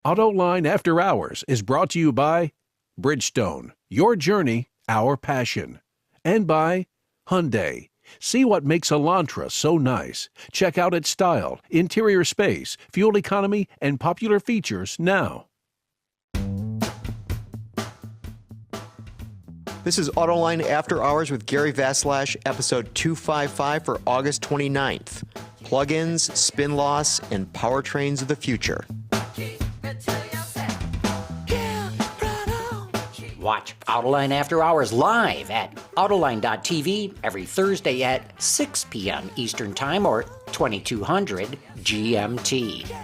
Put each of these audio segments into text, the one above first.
Autoline After Hours is brought to you by Bridgestone, your journey, our passion. And by Hyundai. See what makes Elantra so nice. Check out its style, interior space, fuel economy, and popular features now. This is Autoline After Hours with Gary Vasilash, episode 255 for August 29th. Plugins, spin loss, and powertrains of the future. Watch Autoline After Hours live at Autoline.tv every Thursday at 6 p.m. Eastern Time or 2200 GMT.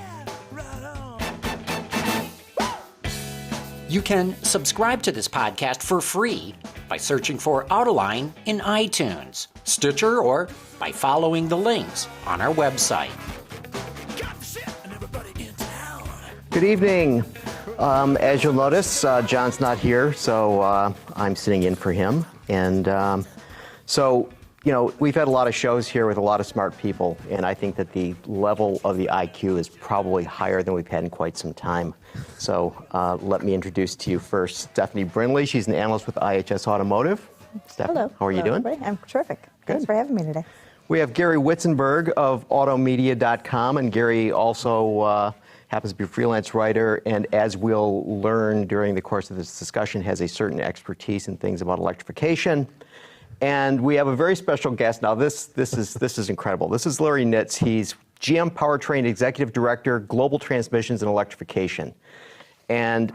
You can subscribe to this podcast for free by searching for Autoline in iTunes, Stitcher, or by following the links on our website. Good evening. As you'll notice, John's not here, so I'm sitting in for him. And so, you know, we've had a lot of shows here with a lot of smart people, and I think that the level of the IQ is probably higher than we've had in quite some time. So let me introduce to you first Stephanie Brinley. She's an analyst with IHS Automotive. Stephanie, Hello. how are you doing? Everybody. I'm terrific. Good. Thanks for having me today. We have Gary Witzenburg of Automedia.com, and Gary also happens to be a freelance writer, and as we'll learn during the course of this discussion, has a certain expertise in things about electrification. And we have a very special guest. Now, this is incredible. This is Larry Nitz. He's GM Powertrain Executive Director, Global Transmissions and Electrification. And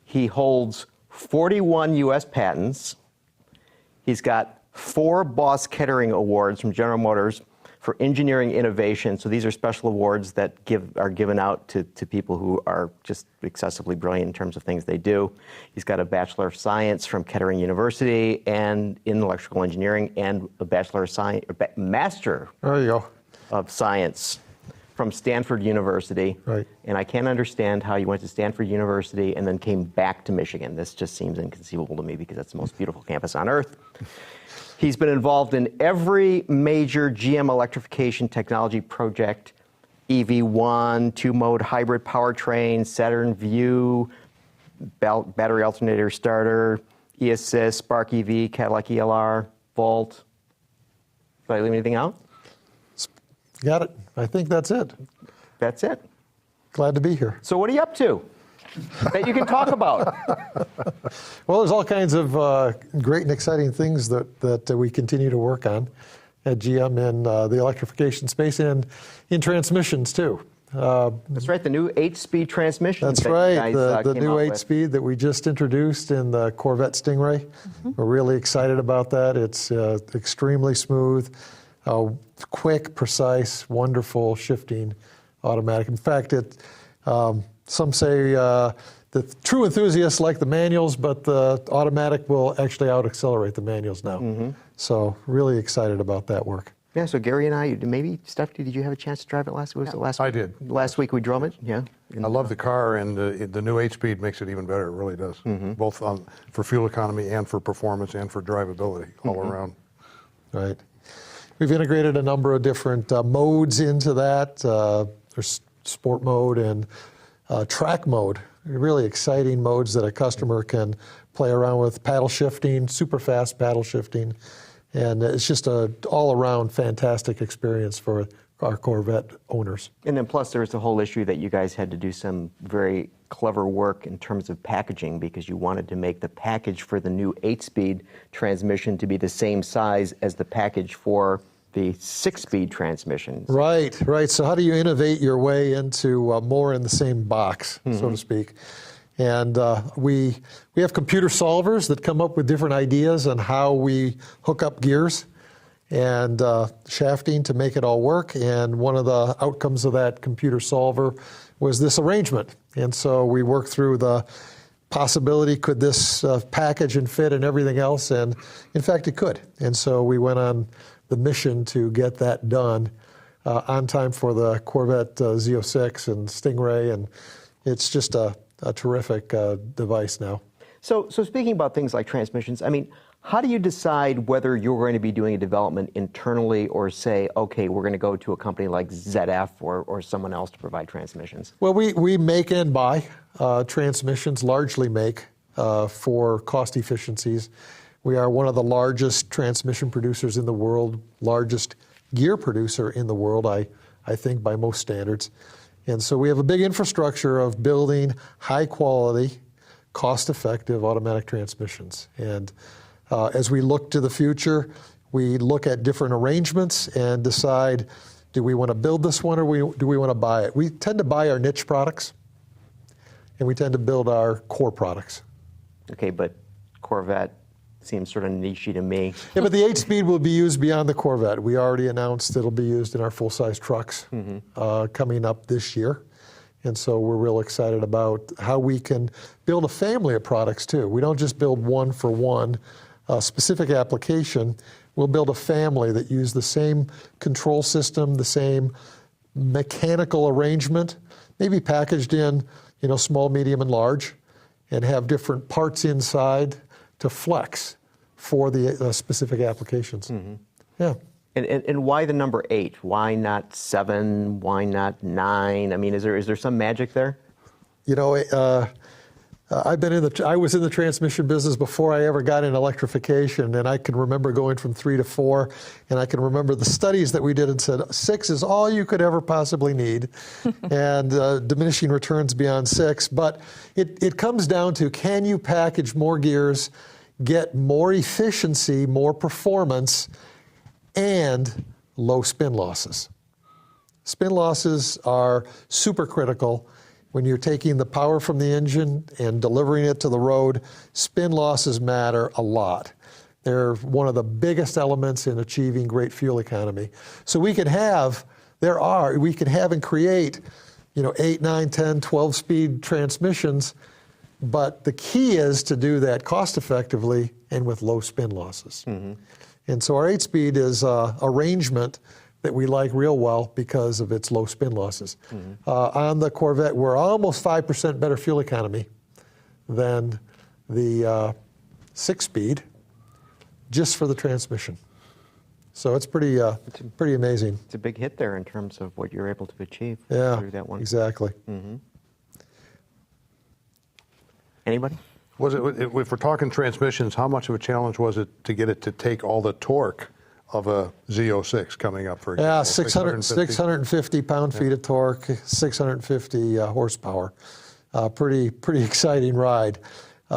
he holds 41 U.S. patents. He's got 4 Boss Kettering Awards from General Motors for engineering innovation. So these are special awards that are given out to people who are just excessively brilliant in terms of things they do. He's got a Bachelor of Science from Kettering University and in electrical engineering, and a Master there you go. of Science from Stanford University. Right. And I can't understand how you went to Stanford University and then came back to Michigan. This just seems inconceivable to me because that's the most beautiful campus on earth. He's been involved in every major GM electrification technology project: EV1, 2-mode hybrid powertrain, Saturn Vue, battery alternator starter, eAssist, Spark EV, Cadillac ELR, Volt. Did I leave anything out? Got it. I think that's it. That's it. Glad to be here. So what are you up to that you can talk about? Well, there's all kinds of great and exciting things that we continue to work on at GM in the electrification space and in transmissions too. That's right, the new 8-speed transmission. That's right, the new 8-speed that we just introduced in the Corvette Stingray. Mm-hmm. We're really excited about that. It's extremely smooth, quick, precise, wonderful shifting automatic. In fact, some say the true enthusiasts like the manuals, but the automatic will actually out-accelerate the manuals now. Mm-hmm. So really excited about that work. Yeah, so Gary and I, maybe, Stephanie, did you have a chance to drive it last week? I did. Last week we drove it, yeah. I love the car, and the new 8-speed makes it even better. It really does, both for fuel economy and for performance and for drivability all around. Right. We've integrated a number of different modes into that. There's sport mode and track mode, really exciting modes that a customer can play around with. Paddle shifting, super fast paddle shifting. And it's just an all-around fantastic experience for our Corvette owners. And then plus there's the whole issue that you guys had to do some very clever work in terms of packaging, because you wanted to make the package for the new 8-speed transmission to be the same size as the package for the 6-speed transmission. Right, right. So how do you innovate your way into more in the same box, so to speak? And we have computer solvers that come up with different ideas on how we hook up gears and shafting to make it all work. And one of the outcomes of that computer solver was this arrangement. And so we worked through the possibility, could this package and fit and everything else? And in fact, it could. And so we went on the mission to get that done on time for the Corvette Z06 and Stingray. And it's just a terrific device now. So speaking about things like transmissions, I mean, how do you decide whether you're going to be doing a development internally or say, okay, we're going to go to a company like ZF or someone else to provide transmissions? Well, we make and buy transmissions, largely make for cost efficiencies. We are one of the largest transmission producers in the world, largest gear producer in the world, I think, by most standards. And so we have a big infrastructure of building high quality, cost-effective automatic transmissions. And as we look to the future, we look at different arrangements and decide, do we want to build this one or do we want to buy it? We tend to buy our niche products, and we tend to build our core products. Okay, but Corvette seems sort of niche-y to me. Yeah, but the 8-speed will be used beyond the Corvette. We already announced it'll be used in our full-size trucks coming up this year. And so we're real excited about how we can build a family of products too. We don't just build one for one specific application. We'll build a family that use the same control system, the same mechanical arrangement, maybe packaged in, small, medium, and large, and have different parts inside to flex for the specific applications. Yeah. And why the number 8? Why not 7? Why not 9? I mean, is there some magic there? I was in the transmission business before I ever got in electrification, and I can remember going from 3 to 4, and I can remember the studies that we did and said 6 is all you could ever possibly need, and diminishing returns beyond 6. But it comes down to, can you package more gears, get more efficiency, more performance, and low spin losses? Spin losses are super critical. When you're taking the power from the engine and delivering it to the road, spin losses matter a lot. They're one of the biggest elements in achieving great fuel economy. So we can have and create, 8, 9, 10, 12-speed transmissions, but the key is to do that cost effectively and with low spin losses. And so our 8-speed is arrangement that we like real well because of its low spin losses. On the Corvette, we're almost 5% better fuel economy than the 6-speed just for the transmission. So it's pretty amazing. It's a big hit there in terms of what you're able to achieve through that one. Exactly. Anybody? If we're talking transmissions, how much of a challenge was it to get it to take all the torque of a Z06 coming up, for example? Yeah, 650 pound-feet of torque, 650 horsepower. Pretty exciting ride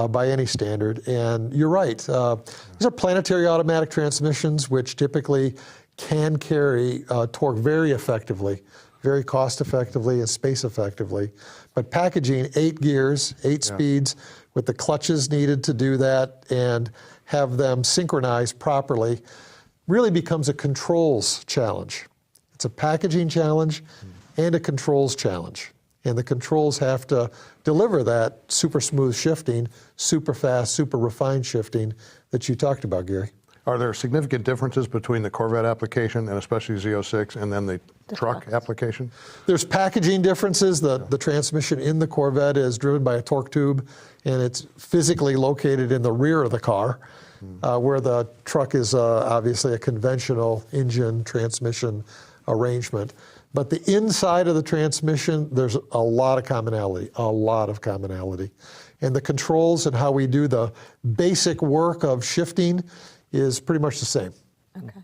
by any standard. And you're right. These are planetary automatic transmissions, which typically can carry torque very effectively, very cost-effectively and space-effectively. But packaging 8 gears, 8 speeds, with the clutches needed to do that and have them synchronized properly really becomes a controls challenge. It's a packaging challenge and a controls challenge. And the controls have to deliver that super smooth shifting, super fast, super refined shifting that you talked about, Gary. Are there significant differences between the Corvette application and especially Z06 and then the truck application? There's packaging differences. The transmission in the Corvette is driven by a torque tube, and it's physically located in the rear of the car, where the truck is obviously a conventional engine transmission arrangement. But the inside of the transmission, there's a lot of commonality. And the controls and how we do the basic work of shifting is pretty much the same. Okay.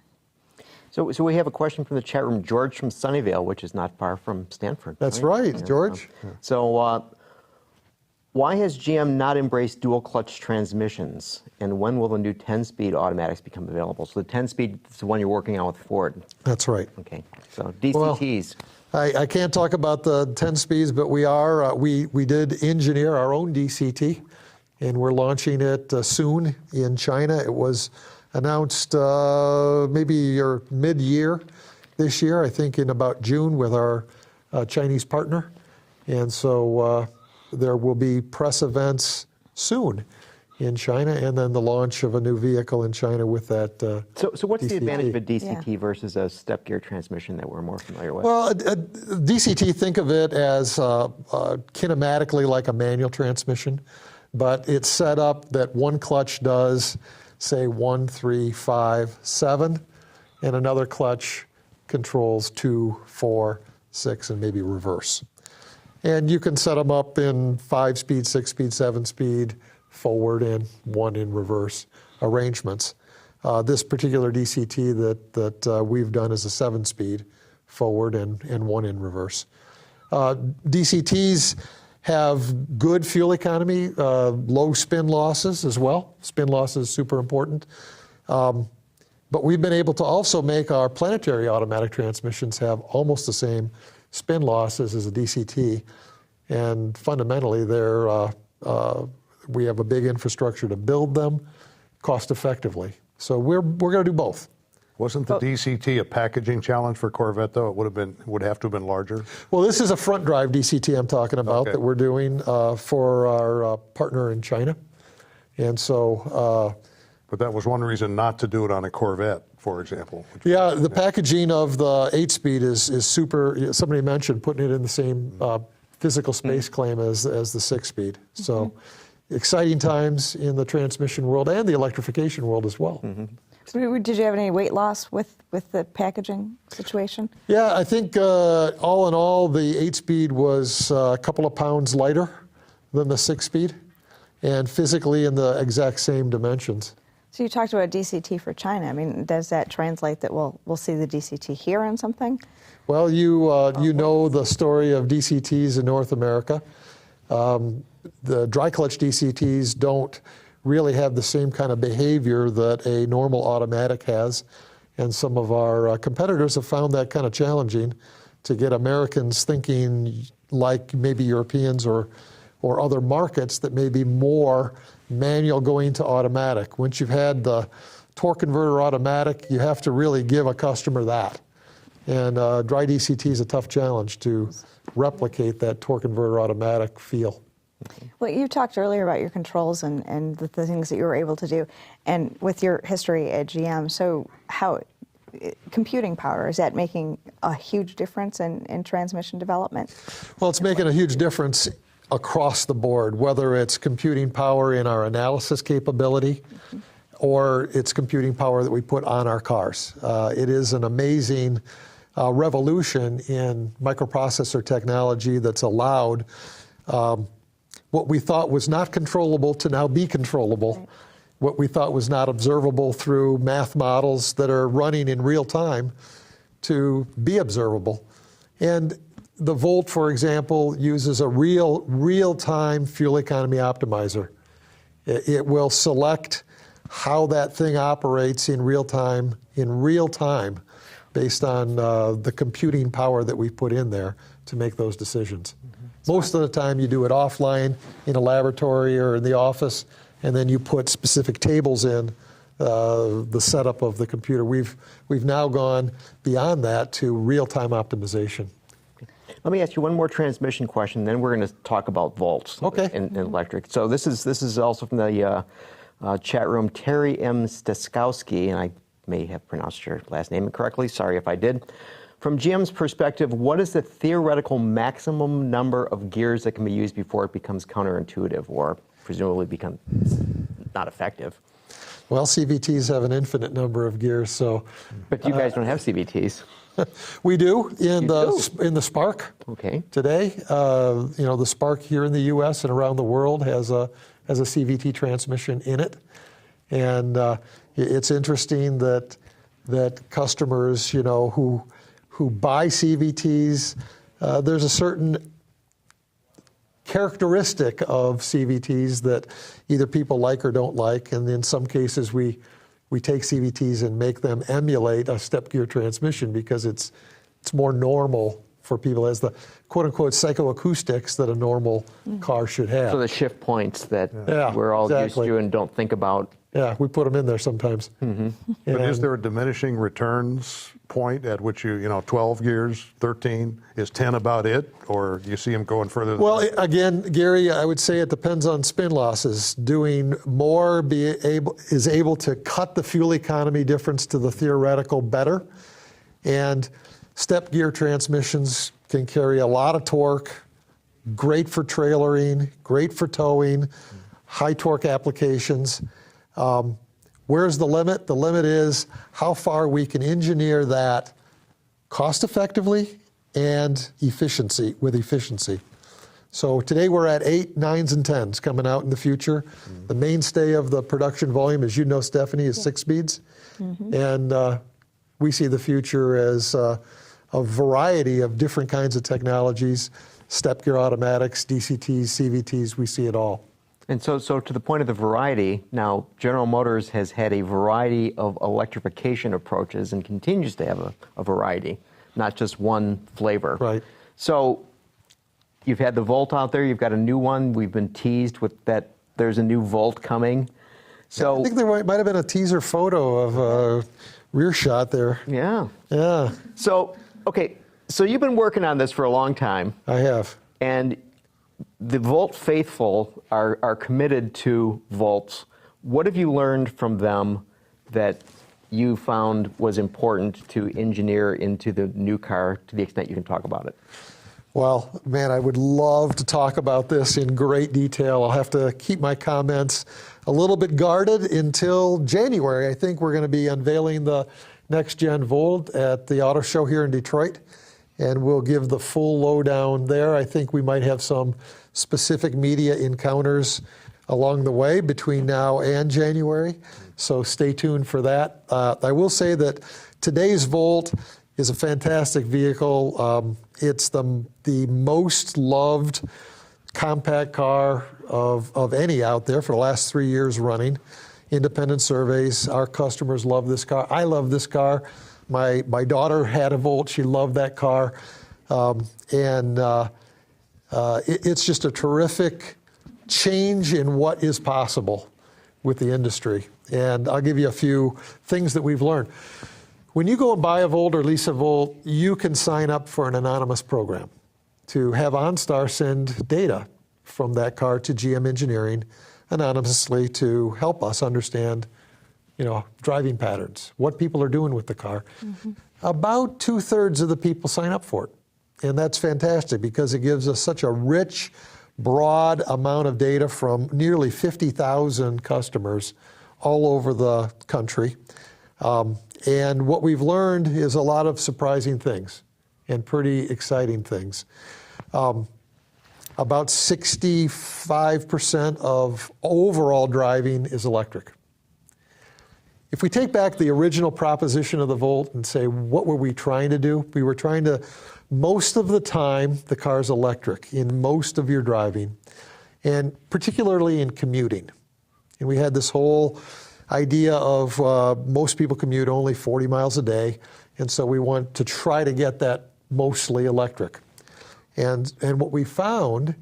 So we have a question from the chat room, George from Sunnyvale, which is not far from Stanford. That's right, George. So why has GM not embraced dual clutch transmissions? And when will the new 10-speed automatics become available? So the 10-speed is the one you're working on with Ford. That's right. Okay. So DCTs. Well, I can't talk about the 10 speeds, but we are. We did engineer our own DCT, and we're launching it soon in China. It was announced maybe mid-year this year, I think in about June with our Chinese partner. And so there will be press events soon in China, and then the launch of a new vehicle in China with that So what's DCT. the advantage of a DCT versus a step gear transmission that we're more familiar with? Well, DCT, think of it as kinematically like a manual transmission. but it's set up that one clutch does, say, 1, 3, 5, 7, and another clutch controls 2, 4, 6, and maybe reverse. And you can set them up in 5-speed, 6-speed, 7-speed, forward, and 1 in reverse arrangements. This particular DCT that we've done is a 7-speed forward and 1 in reverse. DCTs have good fuel economy, low spin losses as well. Spin loss is super important. But we've been able to also make our planetary automatic transmissions have almost the same spin losses as a DCT. And fundamentally, we have a big infrastructure to build them cost effectively. So we're going to do both. Wasn't the DCT a packaging challenge for Corvette, though? It would have to have been larger? Well, this is a front drive DCT I'm talking about that we're doing for our partner in China. And so... but that was one reason not to do it on a Corvette, for example. Yeah, the packaging of the 8-speed is super. Somebody mentioned putting it in the same physical space claim as the 6-speed. So exciting times in the transmission world and the electrification world as well. So did you have any weight loss with the packaging situation? Yeah, I think all in all, the 8-speed was a couple of pounds lighter than the 6-speed, and physically in the exact same dimensions. So you talked about DCT for China. I mean, does that translate that we'll see the DCT here on something? Well, you know the story of DCTs in North America. The dry clutch DCTs don't really have the same kind of behavior that a normal automatic has, and some of our competitors have found that kind of challenging to get Americans thinking like maybe Europeans or other markets that may be more manual going to automatic. Once you've had the torque converter automatic, you have to really give a customer that. And dry DCT is a tough challenge to replicate that torque converter automatic feel. Well, you talked earlier about your controls and the things that you were able to do, and with your history at GM, so how computing power, is that making a huge difference in transmission development? Well, it's making a huge difference across the board, whether it's computing power in our analysis capability or it's computing power that we put on our cars. It is an amazing revolution in microprocessor technology that's allowed what we thought was not controllable to now be controllable. Right. What we thought was not observable through math models that are running in real time to be observable. And the Volt, for example, uses a real-time fuel economy optimizer. It will select how that thing operates in real time, based on the computing power that we put in there to make those decisions. Most of the time you do it offline in a laboratory or in the office, and then you put specific tables in the setup of the computer. We've now gone beyond that to real-time optimization. Let me ask you one more transmission question, then we're going to talk about volts and electric. So this is also from the chat room, Terry M. Staskowski, and I may have pronounced your last name incorrectly. Sorry if I did. From GM's perspective, what is the theoretical maximum number of gears that can be used before it becomes counterintuitive or presumably becomes not effective? Well, CVTs have an infinite number of gears, so... But you guys don't have CVTs. We do in the Spark. Okay. Today, the Spark here in the U.S. and around the world has a CVT transmission in it, and it's interesting that customers, who buy CVTs, there's a certain characteristic of CVTs that either people like or don't like, and in some cases we take CVTs and make them emulate a step gear transmission because it's more normal for people as the quote-unquote psychoacoustics that a normal car should have. So the shift points that we're all used to and don't think about. Yeah, we put them in there sometimes. But is there a diminishing returns point at which 12 gears, 13, is 10 about it, or you see them going further than Well, that? again, Gary, I would say it depends on spin losses. Doing more is able to cut the fuel economy difference to the theoretical better, and step gear transmissions can carry a lot of torque, great for trailering, great for towing, high torque applications. Where's the limit? The limit is how far we can engineer that cost effectively and with efficiency. So today we're at 8, 9s, and 10s coming out in the future. The mainstay of the production volume, as you know, Stephanie, is 6 speeds. And we see the future as a variety of different kinds of technologies, step gear automatics, DCTs, CVTs, we see it all. And so to the point of the variety, now General Motors has had a variety of electrification approaches and continues to have a variety, not just one flavor. Right. So you've had the Volt out there, you've got a new one, we've been teased with that there's a new Volt coming. So I think there might have been a teaser photo of a rear shot there. Yeah. Yeah. So, okay, so you've been working on this for a long time. I have. And the Volt faithful are committed to Volts. What have you learned from them that you found was important to engineer into the new car to the extent you can talk about it? Well, man, I would love to talk about this in great detail. I'll have to keep my comments a little bit guarded until January. I think we're going to be unveiling the next gen Volt at the auto show here in Detroit, and we'll give the full lowdown there. I think we might have some specific media encounters along the way between now and January, so stay tuned for that. I will say that today's Volt is a fantastic vehicle. It's the most loved compact car of any out there for the last 3 years running. Independent surveys, our customers love this car. I love this car. My daughter had a Volt. She loved that car. It's just a terrific change in what is possible with the industry. And I'll give you a few things that we've learned. When you go and buy a Volt or lease a Volt, you can sign up for an anonymous program to have OnStar send data from that car to GM Engineering anonymously to help us understand, driving patterns, what people are doing with the car. About 2/3 of the people sign up for it. And that's fantastic because it gives us such a rich, broad amount of data from nearly 50,000 customers all over the country. And what we've learned is a lot of surprising things and pretty exciting things. About 65% of overall driving is electric. If we take back the original proposition of the Volt and say, what were we trying to do? We were trying to, most of the time, the car's electric in most of your driving, and particularly in commuting. And we had this whole idea of most people commute only 40 miles a day, and so we want to try to get that mostly electric. And what we found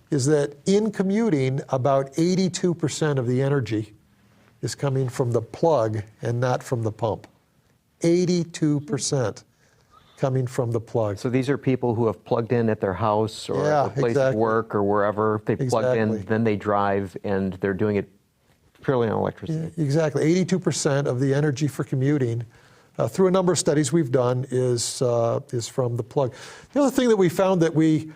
is that in commuting, about 82% of the energy is coming from the plug and not from the pump. 82% coming from the plug. So these are people who have plugged in at their house or a place of work or wherever. They've plugged in, then they drive, and they're doing it purely on electricity. Yeah, exactly. 82% of the energy for commuting, through a number of studies we've done, is from the plug. The other thing that we found that we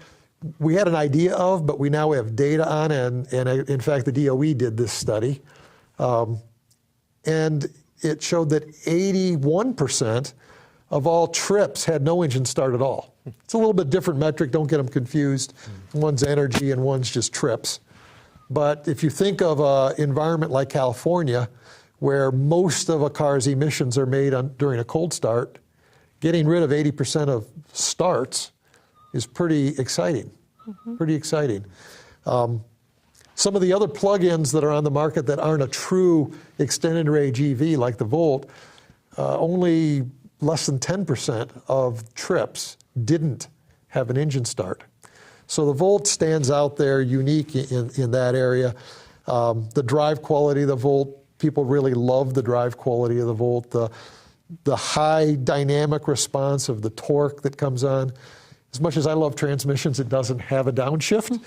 had an idea of, but we now have data on, and in fact the DOE did this study, and it showed that 81% of all trips had no engine start at all. It's a little bit different metric, don't get them confused. One's energy and one's just trips. But if you think of an environment like California, where most of a car's emissions are made during a cold start, getting rid of 80% of starts is pretty exciting, pretty exciting. Some of the other plug-ins that are on the market that aren't a true extended range EV like the Volt, only less than 10% of trips didn't have an engine start. So the Volt stands out there unique in that area. The drive quality of the Volt, people really love the drive quality of the Volt. The high dynamic response of the torque that comes on. As much as I love transmissions, it doesn't have a downshift.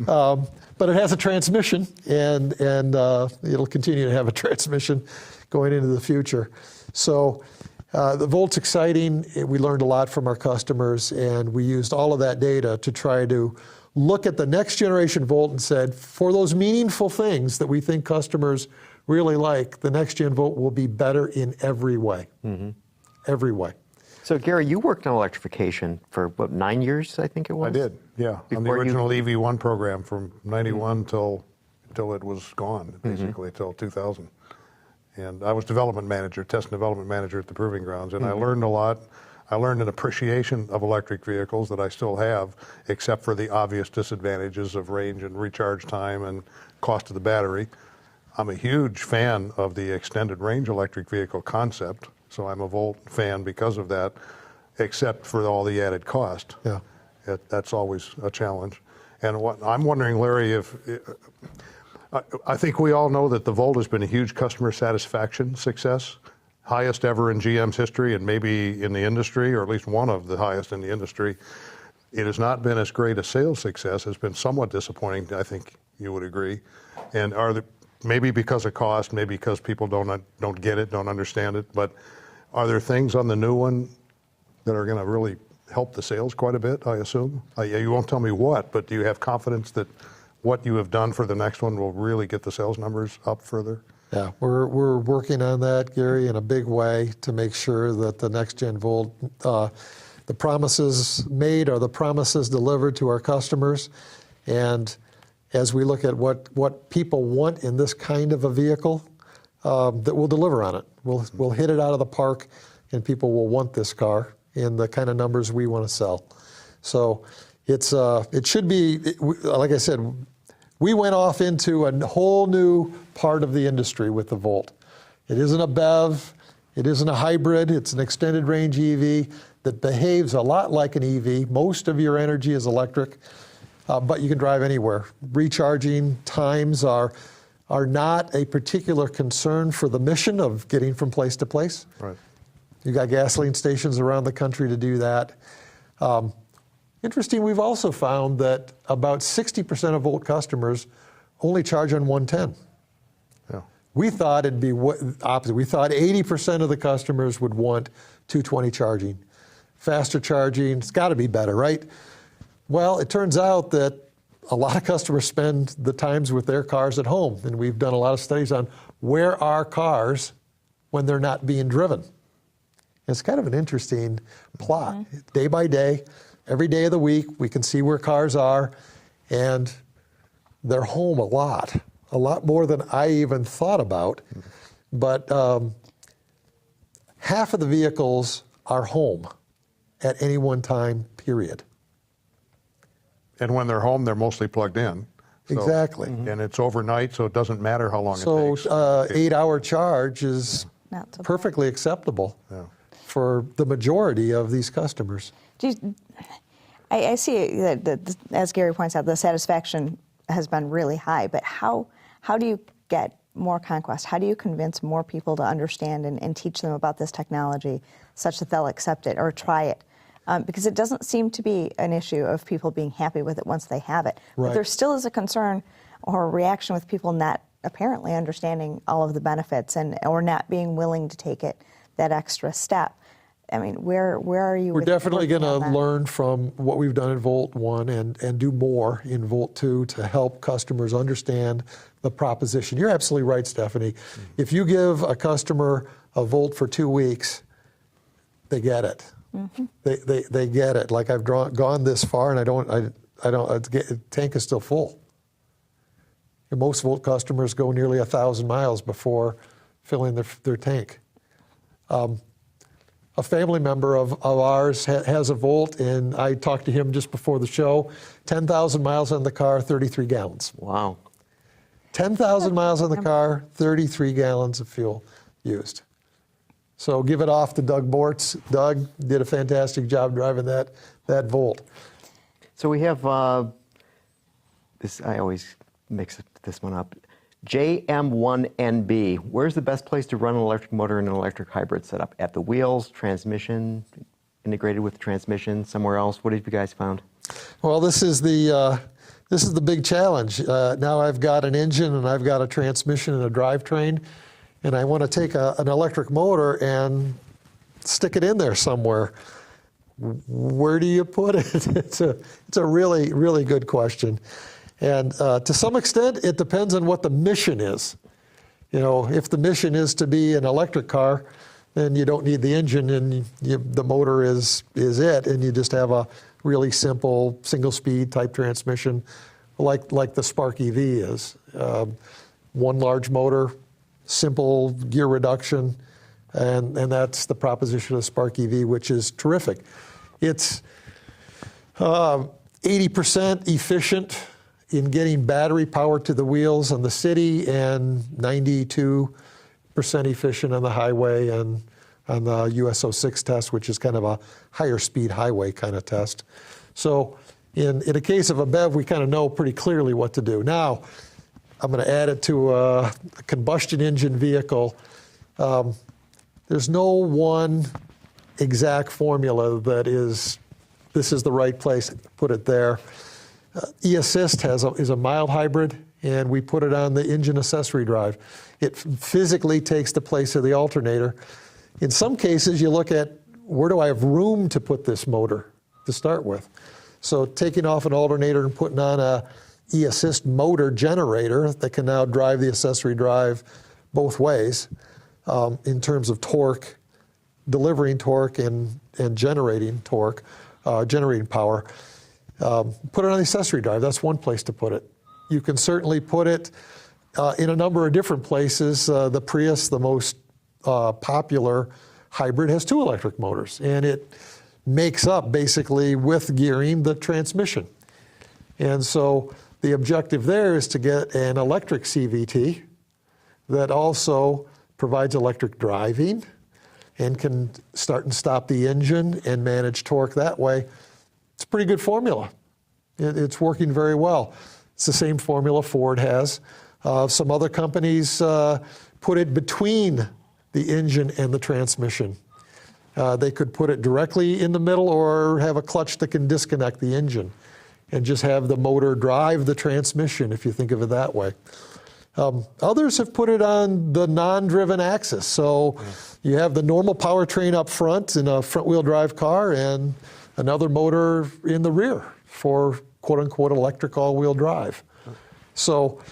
But it has a transmission, and it'll continue to have a transmission going into the future. So the Volt's exciting. We learned a lot from our customers, and we used all of that data to try to look at the next generation Volt and said, for those meaningful things that we think customers really like, the next gen Volt will be better in every way. Every way. So Gary, you worked on electrification for what, 9 years, I think it was? I did, yeah. On the original EV1 program from 91 till it was gone, basically, till 2000. And I was development manager, test and development manager at the Proving Grounds, and I learned a lot. I learned an appreciation of electric vehicles that I still have, except for the obvious disadvantages of range and recharge time and cost of the battery. I'm a huge fan of the extended range electric vehicle concept, so I'm a Volt fan because of that, except for all the added cost. Yeah. That's always a challenge. And what I'm wondering, Larry, if I think we all know that the Volt has been a huge customer satisfaction success, highest ever in GM's history and maybe in the industry, or at least one of the highest in the industry. It has not been as great a sales success. It's been somewhat disappointing, I think you would agree. And maybe because of cost, maybe because people don't get it, don't understand it, but are there things on the new one that are going to really help the sales quite a bit, I assume? You won't tell me what, but do you have confidence that what you have done for the next one will really get the sales numbers up further? Yeah, we're working on that, Gary, in a big way to make sure that the next gen Volt, the promises made are the promises delivered to our customers. And as we look at what people want in this kind of a vehicle, that we'll deliver on it. We'll hit it out of the park, and people will want this car in the kind of numbers we want to sell. So it should be, like I said, we went off into a whole new part of the industry with the Volt. It isn't a BEV, it isn't a hybrid, it's an extended range EV that behaves a lot like an EV. Most of your energy is electric, but you can drive anywhere. Recharging times are not a particular concern for the mission of getting from place to place. Right. You got gasoline stations around the country to do that. Interesting, we've also found that about 60% of Volt customers only charge on 110. Yeah. We thought it'd be opposite. We thought 80% of the customers would want 220 charging. Faster charging, it's got to be better, right? Well, it turns out that a lot of customers spend the times with their cars at home, and we've done a lot of studies on where are cars when they're not being driven. It's kind of an interesting plot. Day by day, every day of the week, we can see where cars are, and they're home a lot more than I even thought about. But half of the vehicles are home at any one time, period. And when they're home, they're mostly plugged in. So, Exactly. And it's overnight, so it doesn't matter how long it takes. So 8-hour charge is Not so perfectly acceptable Yeah. for the majority of these customers. I see that, as Gary points out, the satisfaction has been really high, but how do you get more conquest? How do you convince more people to understand and teach them about this technology such that they'll accept it or try it? Because it doesn't seem to be an issue of people being happy with it once they have it. Right. But there still is a concern or a reaction with people not apparently understanding all of the benefits or not being willing to take it that extra step. I mean, where are you? We're definitely going to learn from what we've done in Volt 1 and do more in Volt 2 to help customers understand the proposition. You're absolutely right, Stephanie. If you give a customer a Volt for 2 weeks, they get it. They get it. Like I've gone this far, and I don't. The tank is still full. And most Volt customers go nearly 1,000 miles before filling their tank. A family member of ours has a Volt, and I talked to him just before the show. 10,000 miles on the car, 33 gallons. Wow. 10,000 miles on the car, 33 gallons of fuel used. So give it off to Doug Bortz. Doug did a fantastic job driving that Volt. So we have this. I always mix this one up. JM1NB. Where's the best place to run an electric motor in an electric hybrid setup? At the wheels, transmission, integrated with the transmission, somewhere else? What have you guys found? Well, this is the big challenge. Now I've got an engine and I've got a transmission and a drivetrain, and I want to take an electric motor and stick it in there somewhere. where do you put it? It's a really, really good question. And to some extent, it depends on what the mission is. If the mission is to be an electric car, then you don't need the engine, and the motor is it, and you just have a really simple single-speed type transmission, like the Spark EV is. One large motor, simple gear reduction, and that's the proposition of Spark EV, which is terrific. It's 80% efficient in getting battery power to the wheels in the city, and 92% efficient on the highway and on the US06 test, which is kind of a higher speed highway kind of test. So in a case of a BEV, we kind of know pretty clearly what to do. Now, I'm going to add it to a combustion engine vehicle. There's no one exact formula that this is the right place, put it there. E-Assist is a mild hybrid, and we put it on the engine accessory drive. It physically takes the place of the alternator. In some cases, you look at, where do I have room to put this motor to start with? So taking off an alternator and putting on a E-Assist motor generator that can now drive the accessory drive both ways in terms of torque, delivering torque and generating torque, generating power. Put it on the accessory drive. That's one place to put it. You can certainly put it in a number of different places. The Prius, the most popular hybrid, has 2 electric motors, and it makes up basically with gearing the transmission. And so the objective there is to get an electric CVT that also provides electric driving and can start and stop the engine and manage torque that way. It's a pretty good formula. It's working very well. It's the same formula Ford has. Some other companies put it between the engine and the transmission. They could put it directly in the middle or have a clutch that can disconnect the engine and just have the motor drive the transmission, if you think of it that way. Others have put it on the non-driven axis. So you have the normal powertrain up front in a front-wheel drive car and another motor in the rear for quote-unquote electric all-wheel drive. So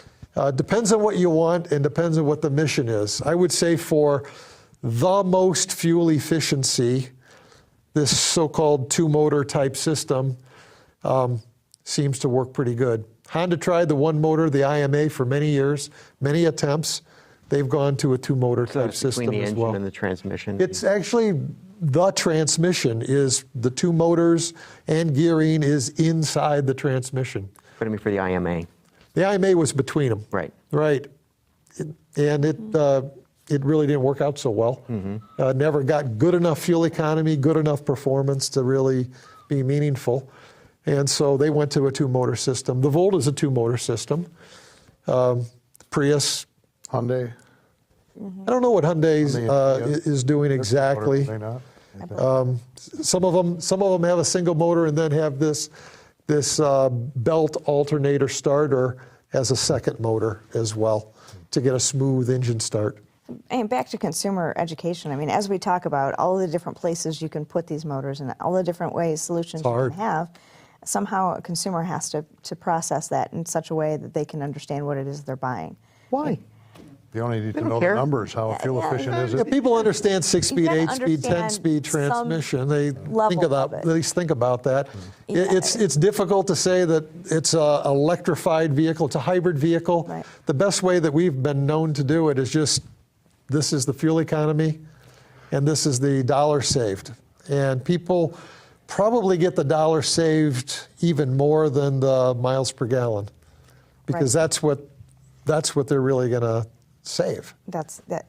depends on what you want and depends on what the mission is. I would say for the most fuel efficiency, this so-called 2-motor type system seems to work pretty good. Honda tried the 1-motor, the IMA, for many years, many attempts. They've gone to a 2-motor type system between the as engine well. and the transmission. It's actually the transmission is the 2 motors, and gearing is inside the transmission. But I mean for the IMA. The IMA was between them. Right. Right. And it really didn't work out so well. Never got good enough fuel economy, good enough performance to really be meaningful. And so they went to a 2-motor system. The Volt is a 2-motor system. Prius. Hyundai. I don't know what Hyundai's is doing exactly. Some of them have a single motor and then have this belt alternator starter as a second motor as well to get a smooth engine start. And back to consumer education, I mean, as we talk about all the different places you can put these motors and all the different ways, solutions you can have, somehow a consumer has to process that in such a way that they can understand what it is they're buying. Why? You only need to don't know care. the numbers, how fuel efficient is Yeah, it? people understand 6-speed, You gotta 8-speed, understand 10-speed transmission. They level think about, of it. at least think about that. Yeah. It's difficult to say that it's an electrified vehicle, it's a hybrid vehicle. Right. The best way that we've been known to do it is just, this is the fuel economy and this is the dollar saved. And people probably get the dollar saved even more than the miles per gallon, because that's what they're really going to save. That's the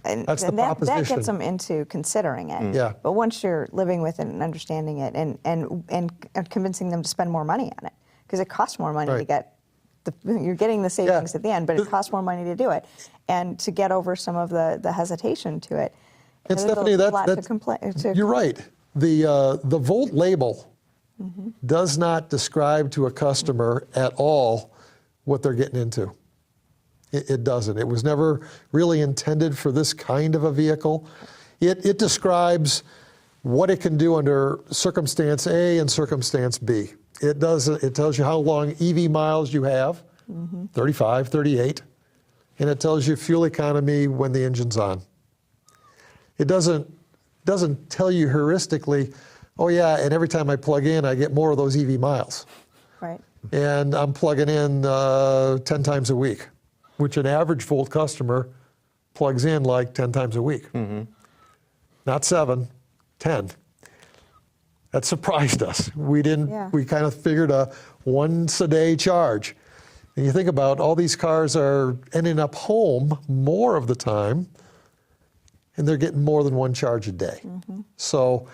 proposition. That gets them into considering it. Yeah. But once you're living with it and understanding it and convincing them to spend more money on it, because it costs more money to get, you're getting the savings at the end, but it costs more money to do it. And to get over some of the hesitation to it, And there's Stephanie, a lot to complain. you're right. The Volt label does not describe to a customer at all what they're getting into. It doesn't. It was never really intended for this kind of a vehicle. It describes what it can do under circumstance A and circumstance B. It tells you how long EV miles you have, 35, 38, and it tells you fuel economy when the engine's on. It doesn't tell you heuristically, oh yeah, and every time I plug in, I get more of those EV miles. Right. And I'm plugging in 10 times a week, which an average Volt customer plugs in like 10 times a week. Not 7, 10. That surprised us. We kind of figured a once a day charge. And you think about all these cars are ending up home more of the time, and they're getting more than one charge a day. So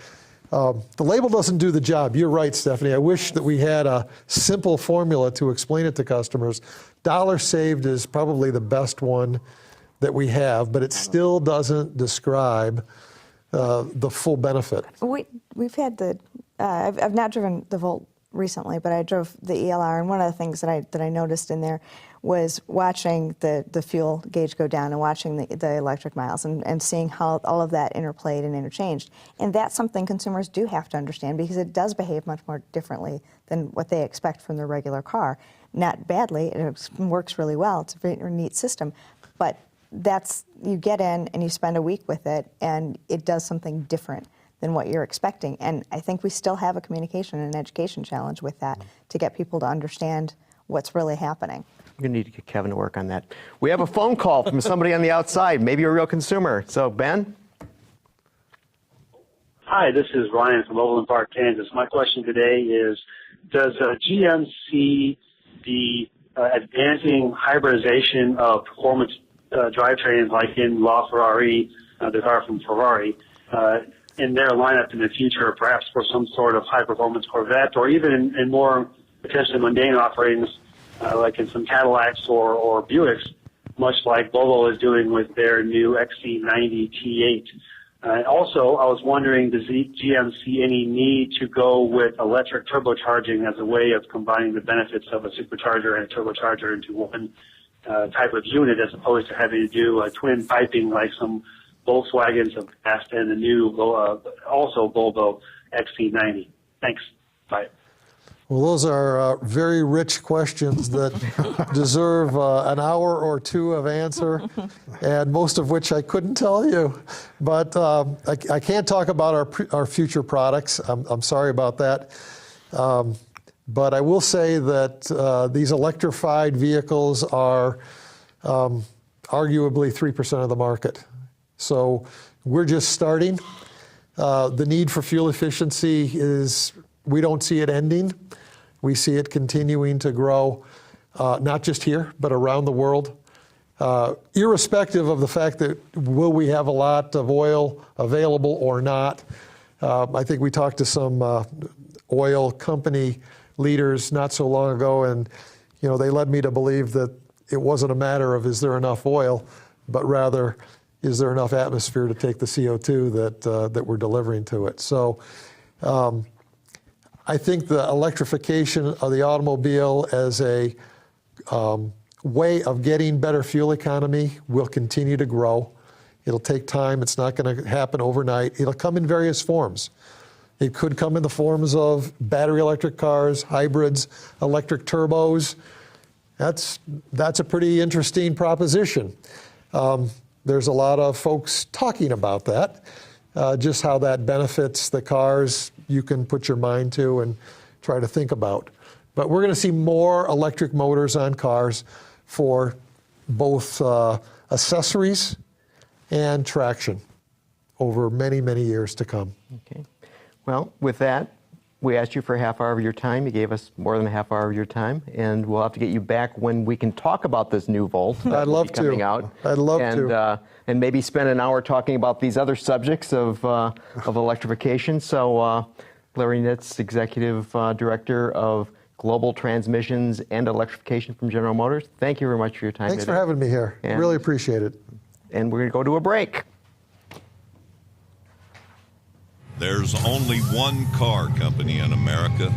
the label doesn't do the job. You're right, Stephanie. I wish that we had a simple formula to explain it to customers. Dollar saved is probably the best one that we have, but it still doesn't describe the full benefit. We've had I've not driven the Volt recently, but I drove the ELR, and one of the things that I noticed in there was watching the fuel gauge go down and watching the electric miles and seeing how all of that interplayed and interchanged. And that's something consumers do have to understand, because it does behave much more differently than what they expect from their regular car. Not badly, it works really well. It's a very neat system, but you get in and you spend a week with it, and it does something different than what you're expecting. And I think we still have a communication and education challenge with that to get people to understand what's really happening. I'm going to need to get Kevin to work on that. We have a phone call from somebody on the outside, maybe a real consumer. So, Ben? Hi, this is Ryan from Overland Park, Kansas. My question today is, does GM see the advancing hybridization of performance drivetrains like in LaFerrari, the car from Ferrari, in their lineup in the future, perhaps for some sort of high-performance Corvette, or even in more potentially mundane offerings like in some Cadillacs or Buicks, much like Volvo is doing with their new XC90 T8. Also, I was wondering, does GM see any need to go with electric turbocharging as a way of combining the benefits of a supercharger and a turbocharger into one type of unit, as opposed to having to do twin piping like some Volkswagens of the past and the new also Volvo XC90? Thanks. Bye. Well, those are very rich questions that deserve an hour or two of answer, and most of which I couldn't tell you. But I can't talk about our future products. I'm sorry about that. But I will say that these electrified vehicles are arguably 3% of the market. So we're just starting. The need for fuel efficiency we don't see it ending. We see it continuing to grow, not just here, but around the world. Irrespective of the fact that will we have a lot of oil available or not. I think we talked to some oil company leaders not so long ago, and they led me to believe that it wasn't a matter of is there enough oil, but rather is there enough atmosphere to take the CO2 that we're delivering to it. So I think the electrification of the automobile as a way of getting better fuel economy will continue to grow. It'll take time. It's not going to happen overnight. It'll come in various forms. It could come in the forms of battery electric cars, hybrids, electric turbos. That's a pretty interesting proposition. There's a lot of folks talking about that, just how that benefits the cars you can put your mind to and try to think about. But we're going to see more electric motors on cars for both accessories and traction over many, many years to come. Okay. Well, with that, we asked you for a half hour of your time. You gave us more than a half hour of your time, and we'll have to get you back when we can talk about this new Volt. I'd love to. Coming out. I'd love to. And maybe spend an hour talking about these other subjects of electrification. So, Larry Nitz, Executive Director of Global Transmissions and Electrification from General Motors, thank you very much for your time Thanks today. for having me here. Really appreciate it. And we're going to go to a break. There's only one car company in America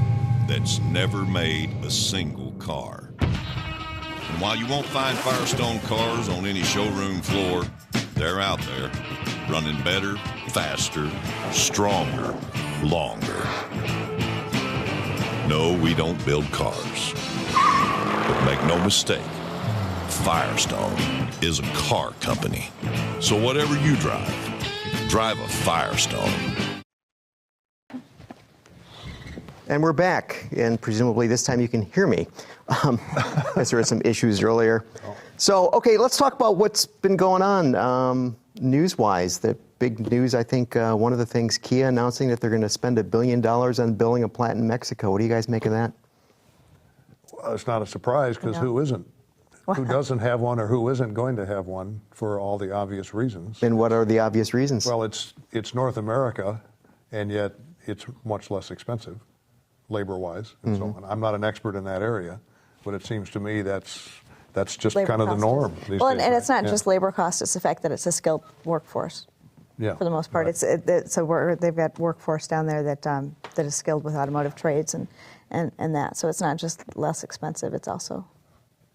that's never made a single car. And while you won't find Firestone cars on any showroom floor, They're out there, running better, faster, stronger, longer. No, we don't build cars. But make no mistake, Firestone is a car company. So whatever you drive a Firestone. And we're back, and presumably this time you can hear me, as there were some issues earlier. So, okay, let's talk about what's been going on news-wise. The big news, I think, one of the things, Kia announcing that they're going to spend $1 billion on building a plant in Mexico. What do you guys make of that? Well, it's not a surprise, because who isn't? Who doesn't have one, or who isn't going to have one, for all the obvious reasons? And what are the obvious reasons? Well, it's North America, and yet it's much less expensive, labor-wise, and so on. I'm not an expert in that area, but it seems to me that's just Labor kind of the cost norm. is- these Well, days, and it's right? not just labor cost; it's the fact that it's a skilled workforce. Yeah. For the most part, Right. so they've got workforce down there that is skilled with automotive trades and that. So it's not just less expensive; it's also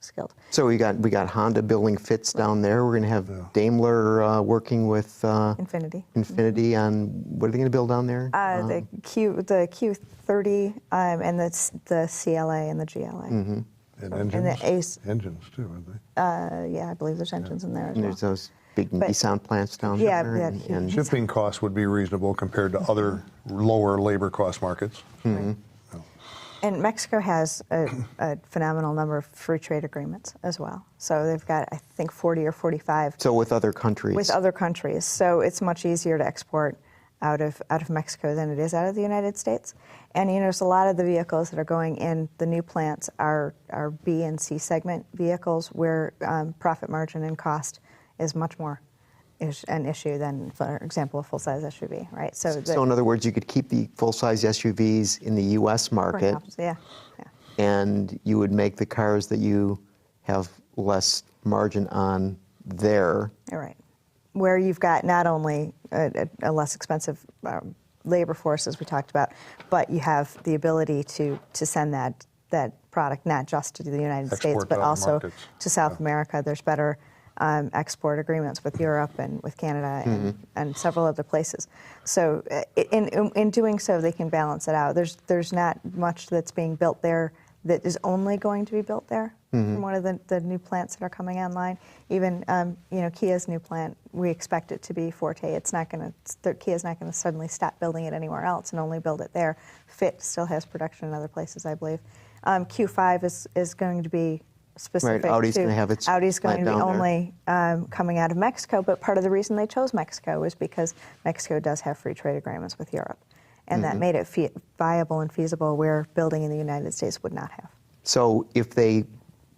skilled. So we got Honda building fits down there. We're going to have Daimler working with Infinity. Infinity on, what are they going to build down there? The Q30 and the CLA and the GLA. And engines, And the Ace. engines too, aren't they? Yeah, I believe there's engines in there as And well. there's those big But- Nissan plants down Yeah, there. yeah, and- huge. and- Shipping costs would be reasonable compared to other lower labor cost markets. And Mexico has a phenomenal number of free trade agreements as well. So they've got, I think, 40 or 45 So with other countries. with other countries. So it's much easier to export out of Mexico than it is out of the United States. And there's a lot of the vehicles that are going in the new plants are B and C segment vehicles where profit margin and cost is much more an issue than, for example, a full-size SUV, right? So in other words, you could keep the full-size SUVs in the U.S. market, perhaps, yeah. and you would make the cars that you have less margin on there. All right. Where you've got not only a less expensive labor force, as we talked about, but you have the ability to send that product not just to the United States, Export but to other also markets. to South America. There's better export agreements with Europe and with Canada and several other places. So in doing so, they can balance it out. There's not much that's being built there that is only going to be built there from one of the new plants that are coming online. Even Kia's new plant, we expect it to be Forte. Kia's not going to suddenly stop building it anywhere else and only build it there. Fit still has production in other places, I believe. Q5 is going to be specific. Right, Audi's going to have its Audi's going to be plant down only coming out of Mexico, but part of the reason they chose Mexico is because Mexico does have free trade agreements with Europe, and that made it viable and feasible where building in the United States would not have. So if they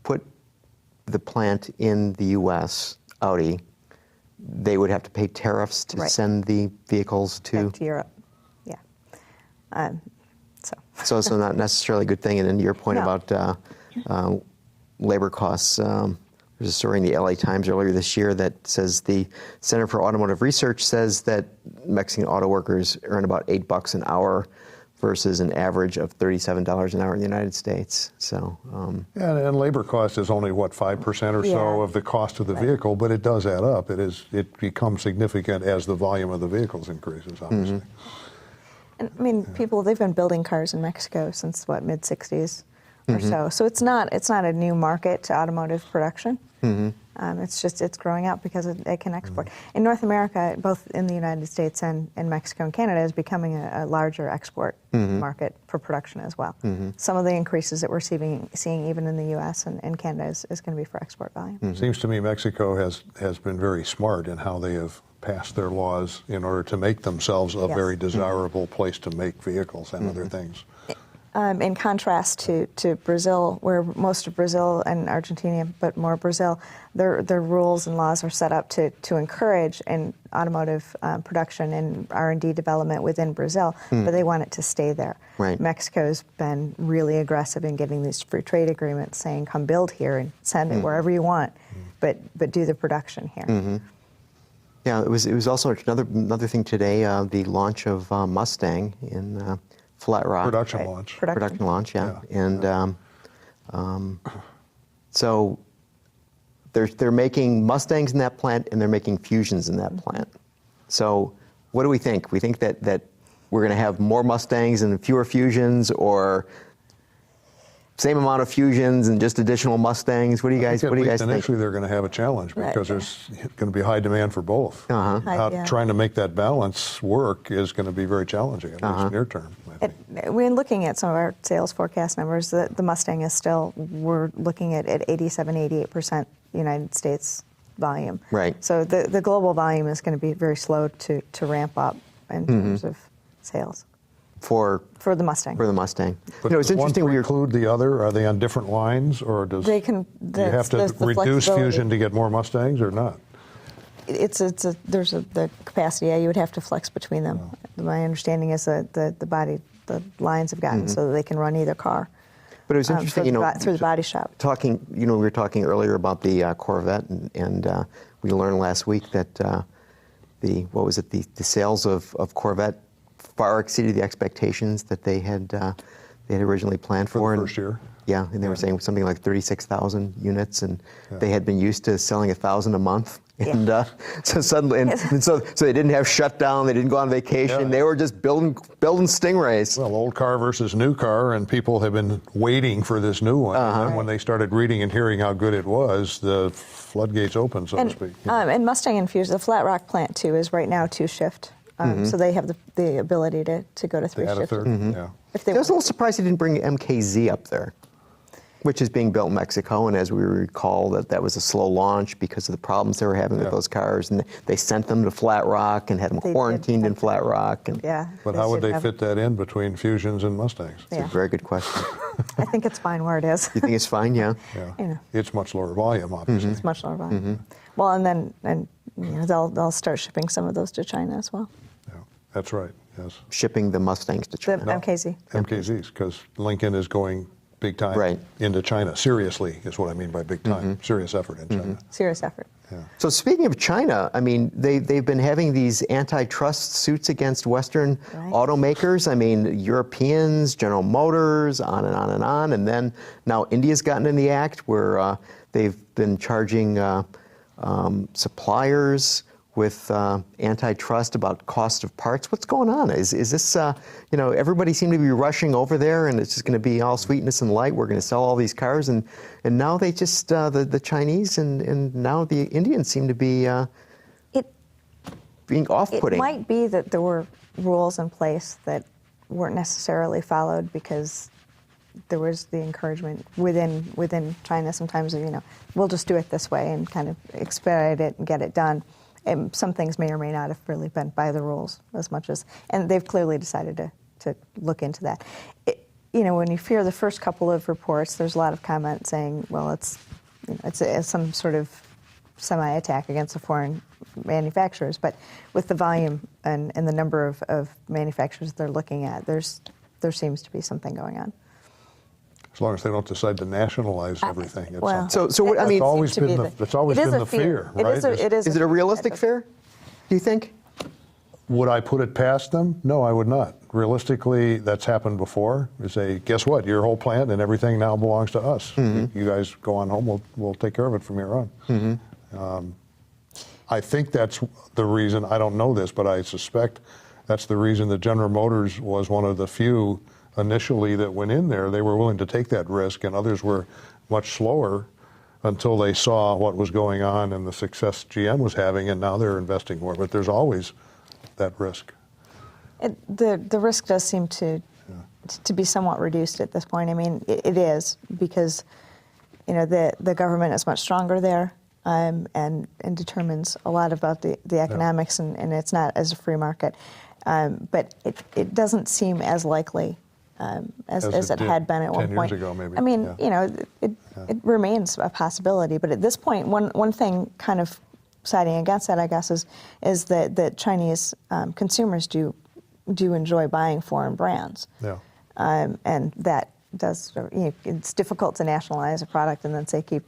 put the plant in the U.S., Audi, they would have to pay tariffs to send the vehicles Back to Europe, yeah. So it's not necessarily a good thing. And then your point No. about labor costs. There's a story in the LA Times earlier this year that says the Center for Automotive Research says that Mexican auto workers earn about $8 an hour versus an average of $37 an hour in the United States. So, And labor cost is only, 5% or so of the cost of the vehicle, but it does add up. It becomes significant as the volume of the vehicles increases, obviously. And I mean, they've been building cars in Mexico since mid-60s or so. So it's not a new market to automotive production. It's growing out because it can export. In North America, both in the United States and in Mexico and Canada, is becoming a larger export market for production as well. Some of the increases that we're seeing even in the U.S. and Canada is going to be for export volume. Seems to me Mexico has been very smart in how they have passed their laws in order to make themselves a very desirable place to make vehicles and other things. In contrast to Brazil, where most of Brazil and Argentina, but more Brazil, their rules and laws are set up to encourage automotive production and R&D development within Brazil, but they want it to stay there. Right. Mexico's been really aggressive in getting these free trade agreements, saying come build here and send it wherever you want, but do the production here. yeah, it was also another thing today, the launch of Mustang in Flat Rock. Production launch. Production launch, yeah. And so They're making Mustangs in that plant, and they're making Fusions in that plant. So what do we think? We think that we're going to have more Mustangs and fewer Fusions, or same amount of Fusions and just additional Mustangs? What do you guys think? Initially, they're going to have a challenge because there's going to be high demand for both. Trying to make that balance work is going to be very challenging, at least near term. When looking at some of our sales forecast numbers, the Mustang is still, we're looking at 87-88% United States volume. Right. So the global volume is going to be very slow to ramp up in terms of sales. For the Mustang. For the Mustang. But it's does interesting. one preclude the other? Are they on different lines, or do you have to reduce Fusion to get more Mustangs, or not? There's the capacity. Yeah, you would have to flex between them. My understanding is that the lines have gotten so that they can run either car. But it was interesting, through the body shop. We were talking earlier about the Corvette, and we learned last week that the sales of Corvette far exceeded the expectations that they had originally planned for the first year. Yeah, and they were saying something like 36,000 units, and they had been used to selling 1,000 a month. And so suddenly, so they didn't have shutdown. They didn't go on vacation. Yeah. They were just building Stingrays. Well, old car versus new car, and people have been waiting for this new one. And then when they started reading and hearing how good it was, the floodgates opened, so to speak. And Mustang and Fusion, the Flat Rock plant too, is right now 2-shift. So they have the ability to go to 3 shifts. Add a third. I was a little surprised they didn't bring MKZ up there, which is being built in Mexico, and as we recall, that was a slow launch because of the problems they were having with those cars, and they sent them to Flat Rock and had them quarantined in Flat Rock. And but how would they fit that in between Fusions and Mustangs? It's a very good question. I think it's fine where it is. You think it's fine? Yeah. It's much lower volume, obviously. It's much lower volume. Well, and they'll start shipping some of those to China as well. Yeah, that's right. Yes. Shipping the Mustangs to China. The MKZ. MKZs, because Lincoln is going big time into China. Seriously is what I mean by big time. Serious effort in China. Serious effort. Yeah. So speaking of China, I mean, they've been having these antitrust suits against Western automakers. I mean, Europeans, General Motors, on and on and on. And then now India's gotten in the act where they've been charging suppliers with antitrust about cost of parts. What's going on? Is this, everybody seemed to be rushing over there, and it's just going to be all sweetness and light. We're going to sell all these cars, and now they just, the Chinese and now the Indians seem to be being off-putting. It might be that there were rules in place that weren't necessarily followed because there was the encouragement within China sometimes of, we'll just do it this way and kind of expedite it and get it done. And some things may or may not have really been by the rules as much as, and they've clearly decided to look into that. When you hear the first couple of reports, there's a lot of comment saying, well, it's some sort of semi-attack against the foreign manufacturers. But with the volume and the number of manufacturers they're looking at, there seems to be something going on. As long as they don't decide to nationalize everything. It's always been the fear, right? Is it a realistic fear, do you think? Would I put it past them? No, I would not. Realistically, that's happened before. You say, guess what? Your whole plant and everything now belongs to us. You guys go on home. We'll take care of it from here on. I think that's the reason. I don't know this, but I suspect that's the reason that General Motors was one of the few initially that went in there. They were willing to take that risk, and others were much slower until they saw what was going on and the success GM was having, and now they're investing more. But there's always that risk. The risk does seem to be somewhat reduced at this point. I mean, it is because the government is much stronger there and determines a lot about the economics, and it's not as a free market. But it doesn't seem as likely as it had been at one 10 point. years ago, maybe. I mean, it remains a possibility. But at this point, one thing kind of siding against that, I guess, is that Chinese consumers do enjoy buying foreign brands. Yeah. And that does, it's difficult to nationalize a product and then say keep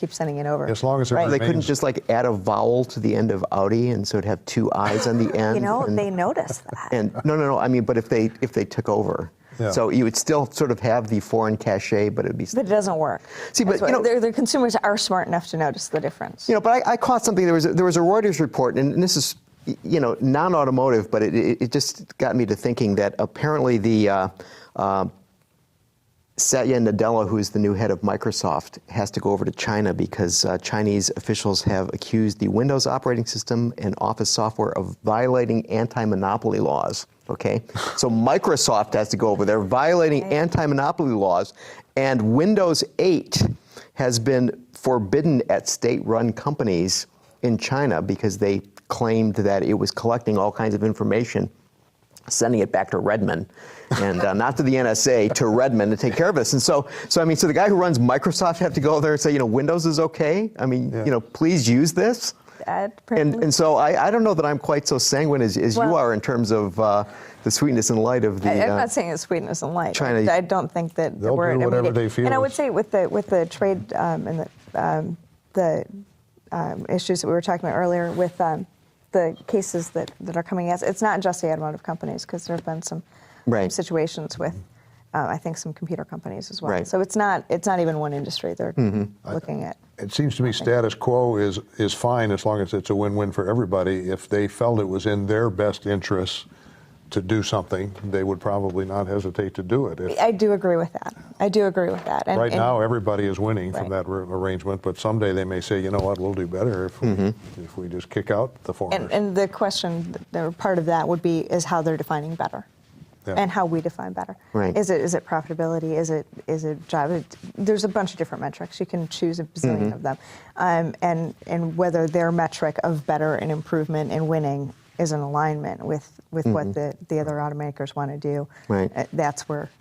sending it over. As long as it remains. They couldn't just add a vowel to the end of Audi, and so it'd have two I's on the end. They noticed that. And no. I mean, but if they took over, Yeah. So you would still sort of have the foreign cachet, but it would be. But it doesn't work. See, but the consumers are smart enough to notice the difference. But I caught something. There was a Reuters report, and this is non-automotive, but it just got me to thinking that apparently the Satya Nadella, who's the new head of Microsoft, has to go over to China because Chinese officials have accused the Windows operating system and Office software of violating anti-monopoly laws. Okay, so Microsoft has to go over there, violating anti-monopoly laws, and Windows 8 has been forbidden at state-run companies in China because they claimed that it was collecting all kinds of information, sending it back to Redmond, and not to the NSA, to Redmond to take care of this. And so the guy who runs Microsoft have to go there and say, Windows is okay. I mean, please use this. And so I don't know that I'm quite so sanguine as you are in terms of the sweetness and light of the. I'm not saying it's sweetness and light. China. I don't think that They'll we're do whatever they feel. And I would say with the trade and the issues that we were talking about earlier with the cases that are coming at us, it's not just the automotive companies, because there have been some situations with I think some computer companies as well. Right. So it's not even one industry they're looking at. It seems to me status quo is fine as long as it's a win-win for everybody. If they felt it was in their best interests to do something, they would probably not hesitate to do it. I do agree with that. And, right now, everybody is winning from that arrangement, but someday they may say, you know what, we'll do better if we just kick out the foreigners. And the question, part of that would be, is how they're defining better. Yeah. And how we define better. Right. Is it profitability? Is it job? There's a bunch of different metrics. You can choose a bazillion of them, and whether their metric of better and improvement and winning is in alignment with what the other automakers want to do. Right. That's where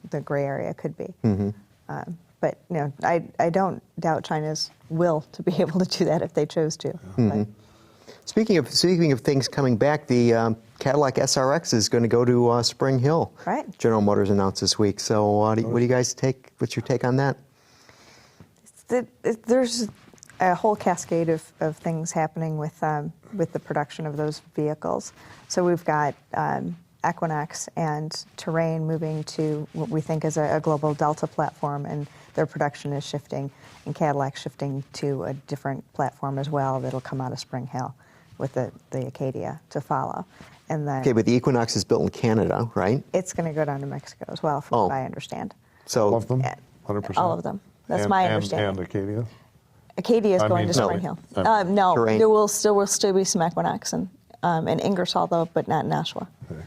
the gray area could be. But I don't doubt China's will to be able to do that if they chose to. But, Speaking of things coming back, the Cadillac SRX is going to go to Spring Hill. Right. General Motors announced this week. So what do you guys take? What's your take on that? There's a whole cascade of things happening with the production of those vehicles. So we've got Equinox and Terrain moving to what we think is a global Delta platform, and their production is shifting, and Cadillac shifting to a different platform as well that'll come out of Spring Hill, with the Acadia to follow. And then Okay, but the Equinox is built in Canada, right? it's going to go down to Mexico as well, from what I understand. So All of them? Yeah. 100%? All of them. That's my understanding. And Acadia? Acadia is I going mean, to no. Spring Hill. I'm- No, Terrain. there will still be some Equinox and Ingersoll, though, but not in Nashua. Okay.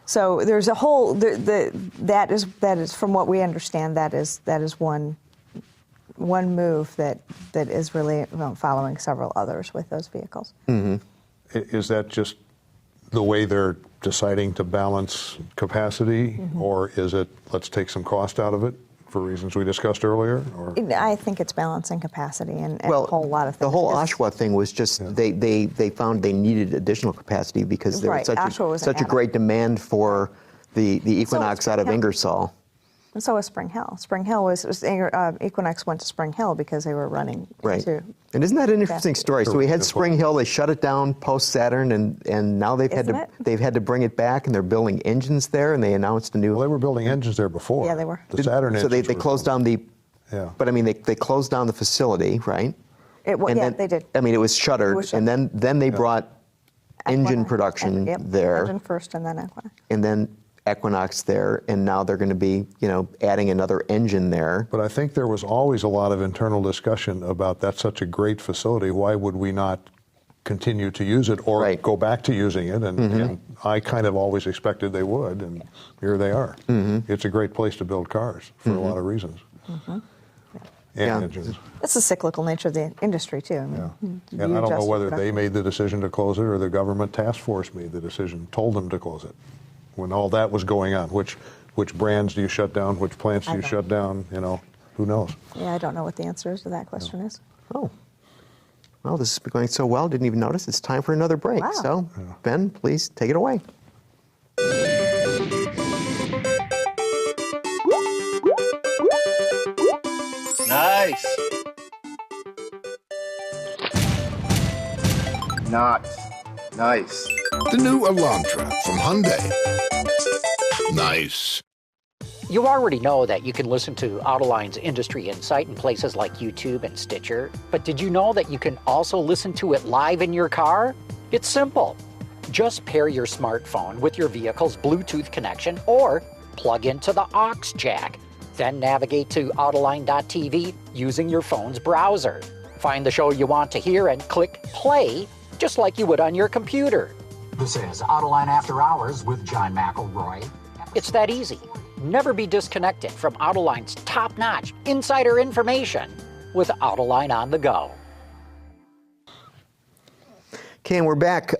So there's a whole that is from what we understand, that is one move that is really following several others with those vehicles. Is that just the way they're deciding to balance capacity, or is it let's take some cost out of it for reasons we discussed earlier? Or? I think it's balancing capacity and a whole lot of things. The whole Oshawa thing was just they found they needed additional capacity because there was such a great demand for the Equinox out of Ingersoll. And so was Spring Hill. Spring Hill Equinox went to Spring Hill because they were running into. And isn't that an interesting story? So we had That's Spring Hill, they shut it down post Saturn, and now they've had to bring it back, and they're building engines there, and they announced a new. Well, they were building engines there before. Yeah, they were. The Saturn So engines they closed down the. Yeah. But I mean, they closed down the facility, right? They did. I mean, it was shuttered, and then they brought engine Equinox, production yep, there, Engine first, and then Equinox. and then Equinox there, and now they're going to be, adding another engine there. But I think there was always a lot of internal discussion about that's such a great facility. Why would we not continue to use it or go back to using it? And I kind of always expected they would, and here they are. It's a great place to build cars for a lot of reasons. And engines. It's the cyclical nature of the industry, too. I mean, And I don't know whether they made the decision to close it or the government task force made the decision, told them to close it. When all that was going on, which brands do you shut down? Which plants do you shut down? Who knows? Yeah, I don't know what the answer to that question is. Oh. Well, this has been going so well, didn't even notice. It's time for another break. Wow. So, Ben, please take it away. Nice. Not nice. The new Elantra from Hyundai. Nice. You already know that you can listen to Autoline's Industry Insight in places like YouTube and Stitcher, but did you know that you can also listen to it live in your car? It's simple. Just pair your smartphone with your vehicle's Bluetooth connection or plug into the aux jack. Then navigate to Autoline.tv using your phone's browser. Find the show you want to hear and click play, just like you would on your computer. This is Autoline After Hours with John McElroy. It's that easy. Never be disconnected from Autoline's top-notch insider information with Autoline on the go. Okay, and we're back.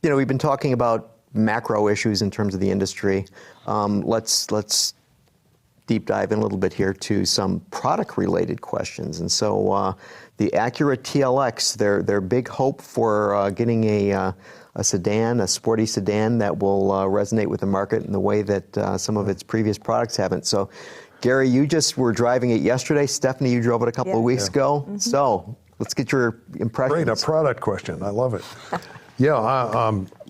We've been talking about macro issues in terms of the industry. Let's deep dive in a little bit here to some product-related questions. And so the Acura TLX, their big hope for getting a sedan, a sporty sedan that will resonate with the market in the way that some of its previous products haven't. So, Gary, you just were driving it yesterday. Stephanie, you drove it a couple of weeks ago. Mm-hmm. So let's get your impressions. Great, a product question. I love it.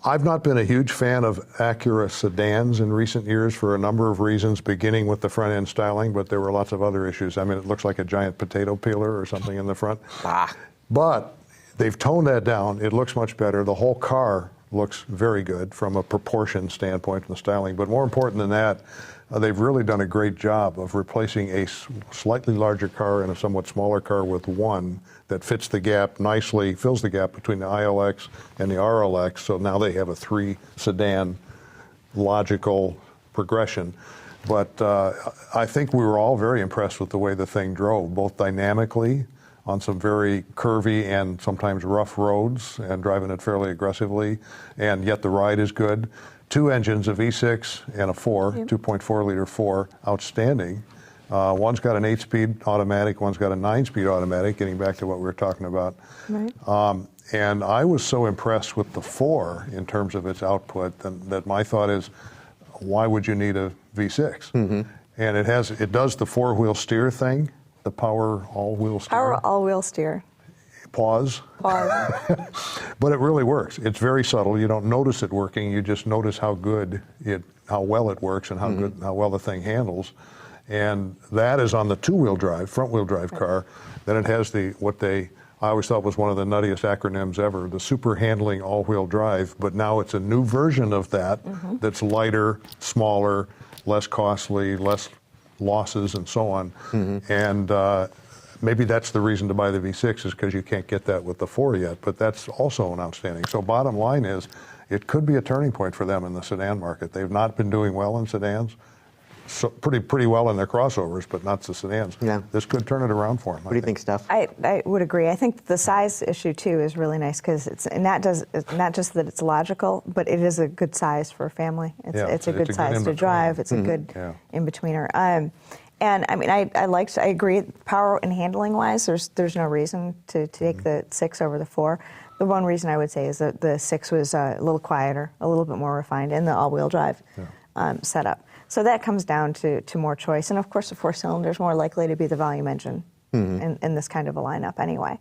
I've not been a huge fan of Acura sedans in recent years for a number of reasons, beginning with the front end styling, but there were lots of other issues. I mean, it looks like a giant potato peeler or something in the front. But they've toned that down. It looks much better. The whole car looks very good from a proportion standpoint and the styling. But more important than that, they've really done a great job of replacing a slightly larger car and a somewhat smaller car with one that fits the gap nicely, fills the gap between the ILX and the RLX. So now they have a 3 sedan logical progression. But I think we were all very impressed with the way the thing drove, both dynamically on some very curvy and sometimes rough roads and driving it fairly aggressively, and yet the ride is good. 2 engines, a V6 and a 4, 2.4 liter 4, outstanding. One's got an 8-speed automatic, one's got a 9-speed automatic, getting back to what we were talking about. Right. And I was so impressed with the 4 in terms of its output that my thought is, why would you need a V6? Mm-hmm. And it does the 4-wheel steer thing, the power all-wheel steer. Power all-wheel steer. Pause. But it really works. It's very subtle. You don't notice it working. You just notice how well it works and how well the thing handles. And that is on the 2-wheel drive, front-wheel drive car. Then it has I always thought was one of the nuttiest acronyms ever, the super handling all-wheel drive. But now it's a new version of that that's lighter, smaller, less costly, less losses, and so on. And maybe that's the reason to buy the V6 is because you can't get that with the 4 yet, but that's also an outstanding. So bottom line is, it could be a turning point for them in the sedan market. They've not been doing well in sedans, so pretty well in their crossovers, but not the sedans. Yeah. This could turn it around for them. What do you think, Steph? I would agree. I think the size issue too is really nice because it's not just that it's logical, but it is a good size for a family. It's a good size to drive. It's a good in-betweener. And I mean, I agree, power and handling wise, there's no reason to take the 6 over the 4. The one reason I would say is that the 6 was a little quieter, a little bit more refined in the all-wheel drive setup. So that comes down to more choice. And of course, the 4-cylinder is more likely to be the volume engine in this kind of a lineup anyway.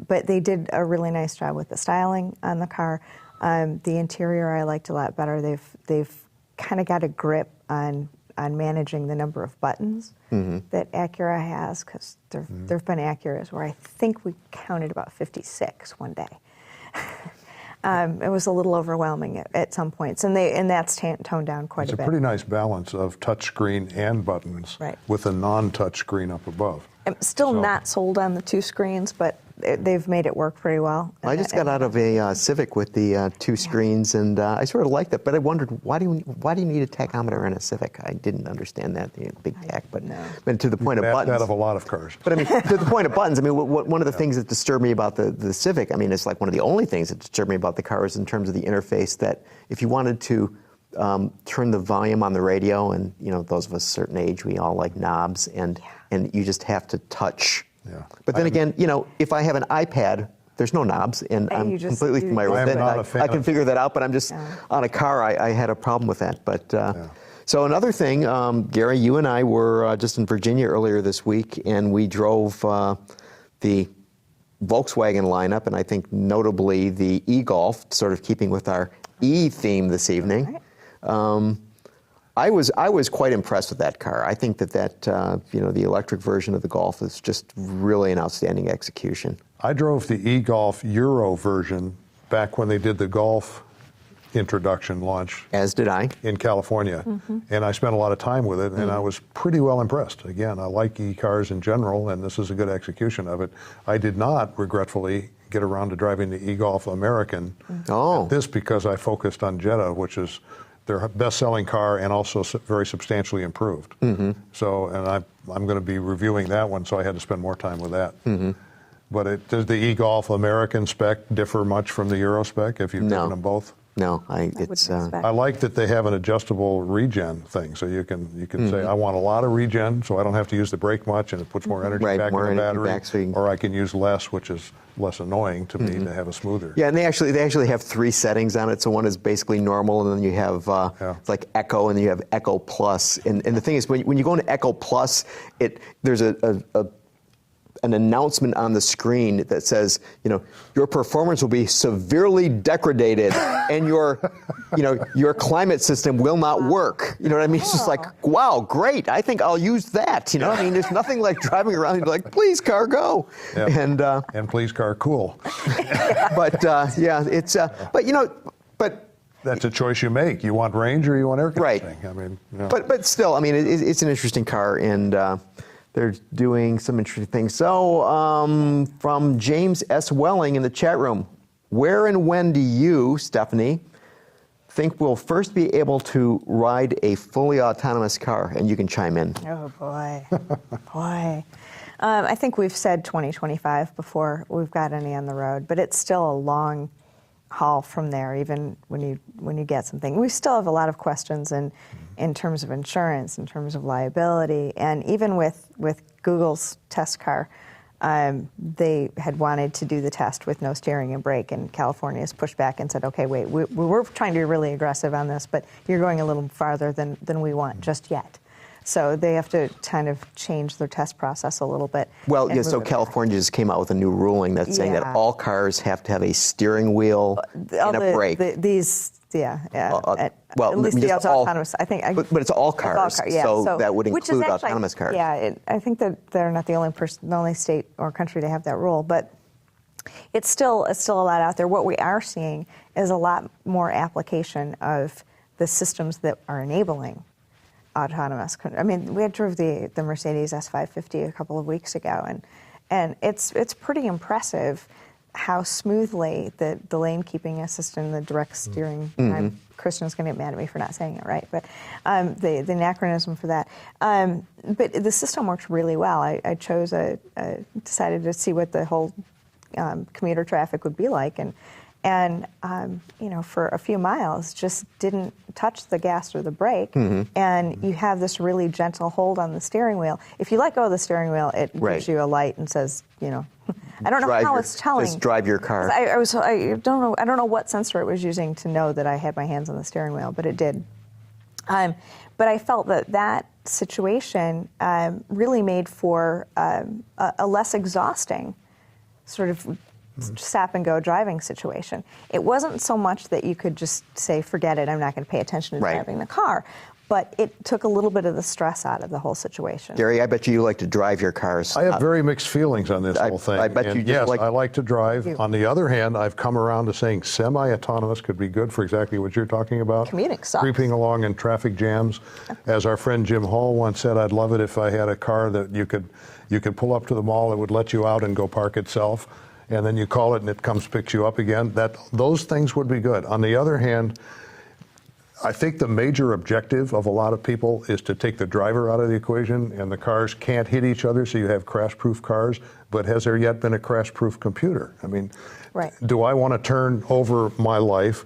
But they did a really nice job with the styling on the car. The interior I liked a lot better. They've kind of got a grip on managing the number of buttons that Acura has, because there have been Acuras where I think we counted about 56 one day. It was a little overwhelming at some points, and that's toned down quite a bit. It's a pretty nice balance of touchscreen and buttons with a non-touch screen up above. I'm still not sold on the 2 screens, but they've made it work pretty well. I just got out of a Civic with the 2 screens, and I sort of liked that. But I wondered, why do you need a tachometer in a Civic? I didn't understand that, the big tach. But to the point of buttons. That of a lot of cars. But I mean, to the point of buttons, I mean, one of the things that disturbed me about the Civic, I mean, it's like one of the only things that disturbed me about the car is in terms of the interface, that if you wanted to turn the volume on the radio, and those of us a certain age, we all like knobs, and you just have to touch. Yeah. But then again, if I have an iPad, there's no knobs, and I'm completely familiar with it. I can figure that out, but I'm just on a car. I had a problem with that. But so another thing, Gary, you and I were just in Virginia earlier this week, and we drove the Volkswagen lineup, and I think notably the e-Golf, sort of keeping with our E theme this evening. I was quite impressed with that car. I think that the electric version of the Golf is just really an outstanding execution. I drove the e-Golf Euro version back when they did the Golf introduction launch. As did I. In California. And I spent a lot of time with it, and I was pretty well impressed. Again, I like e-cars in general, and this is a good execution of it. I did not, regretfully, get around to driving the e-Golf American. This because I focused on Jetta, which is their best-selling car and also very substantially improved. So, and I'm going to be reviewing that one, so I had to spend more time with that. But does the e-Golf American spec differ much from the Euro spec if you've driven them both? No, I like that they have an adjustable regen thing, so you can say I want a lot of regen, so I don't have to use the brake much, and it puts more energy back in the battery, or I can use less, which is less annoying to me to have a smoother. Yeah, and they actually have 3 settings on it. So one is basically normal, and then you have it's like Eco, and then you have Eco Plus. And the thing is, when you go into Eco Plus, there's an announcement on the screen that says, your performance will be severely degraded, and your climate system will not work. You know what I mean? It's just like, wow, great. I think I'll use that. I mean, there's nothing like driving around and be like, please, car, go. And please, car, cool. But that's a choice you make. You want range or you want air conditioning. Right. I mean, but still, I mean, it's an interesting car, and they're doing some interesting things. So, from James S. Welling in the chat room, where and when do you, Stephanie, think we'll first be able to ride a fully autonomous car? And you can chime in. Oh, boy. Boy. I think we've said 2025 before we've got any on the road, but it's still a long haul from there, even when you get something. We still have a lot of questions in terms of insurance, in terms of liability, and even with Google's test car, they had wanted to do the test with no steering and brake, and California has pushed back and said, okay, wait, we're trying to be really aggressive on this, but you're going a little farther than we want just yet. So they have to kind of change their test process a little bit. Well, yeah, so California just came out with a new ruling that's saying that all cars have to have a steering wheel and a brake. At least the autonomous, I think. But it's all cars, so that would include autonomous cars. Yeah, I think that they're not the only state or country to have that rule, but it's still a lot out there. What we are seeing is a lot more application of the systems that are enabling autonomous. I mean, we had drove the Mercedes S550 a couple of weeks ago, and it's pretty impressive how smoothly the lane keeping assist and the direct steering. Christian's going to get mad at me for not saying it right, but the anachronism for that. But the system works really well. I decided to see what the whole commuter traffic would be like, and for a few miles, just didn't touch the gas or the brake, and you have this really gentle hold on the steering wheel. If you let go of the steering wheel, it gives you a light and says, I don't know how it's telling. Just drive your car. I don't know what sensor it was using to know that I had my hands on the steering wheel, but it did. But I felt that situation really made for a less exhausting sort of stop and go driving situation. It wasn't so much that you could just say, forget it, I'm not going to pay attention to driving the car, but it took a little bit of the stress out of the whole situation. Gary, I bet you like to drive your cars. I have very mixed feelings on this whole thing. I bet you just I like to drive. On the other hand, I've come around to saying semi-autonomous could be good for exactly what you're talking about. Commuting sucks. Creeping along in traffic jams. As our friend Jim Hall once said, I'd love it if I had a car that you could pull up to the mall, it would let you out and go park itself, and then you call it and it comes picks you up again. Those things would be good. On the other hand, I think the major objective of a lot of people is to take the driver out of the equation, and the cars can't hit each other, so you have crash-proof cars. But has there yet been a crash-proof computer? I mean, do I want to turn over my life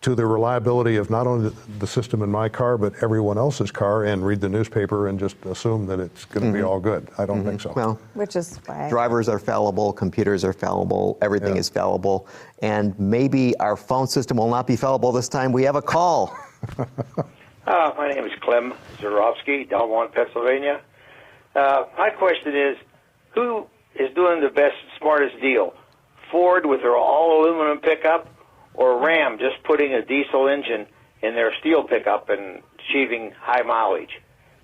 to the reliability of not only the system in my car, but everyone else's car, and read the newspaper and just assume that it's going to be all good? I don't think so. Well, which is why drivers are fallible, computers are fallible, everything is fallible, and maybe our phone system will not be fallible this time. We have a call. My name is Clem Zarowski, Delmont, Pennsylvania. My question is, who is doing the best, smartest deal? Ford with their all-aluminum pickup, or Ram just putting a diesel engine in their steel pickup and achieving high mileage.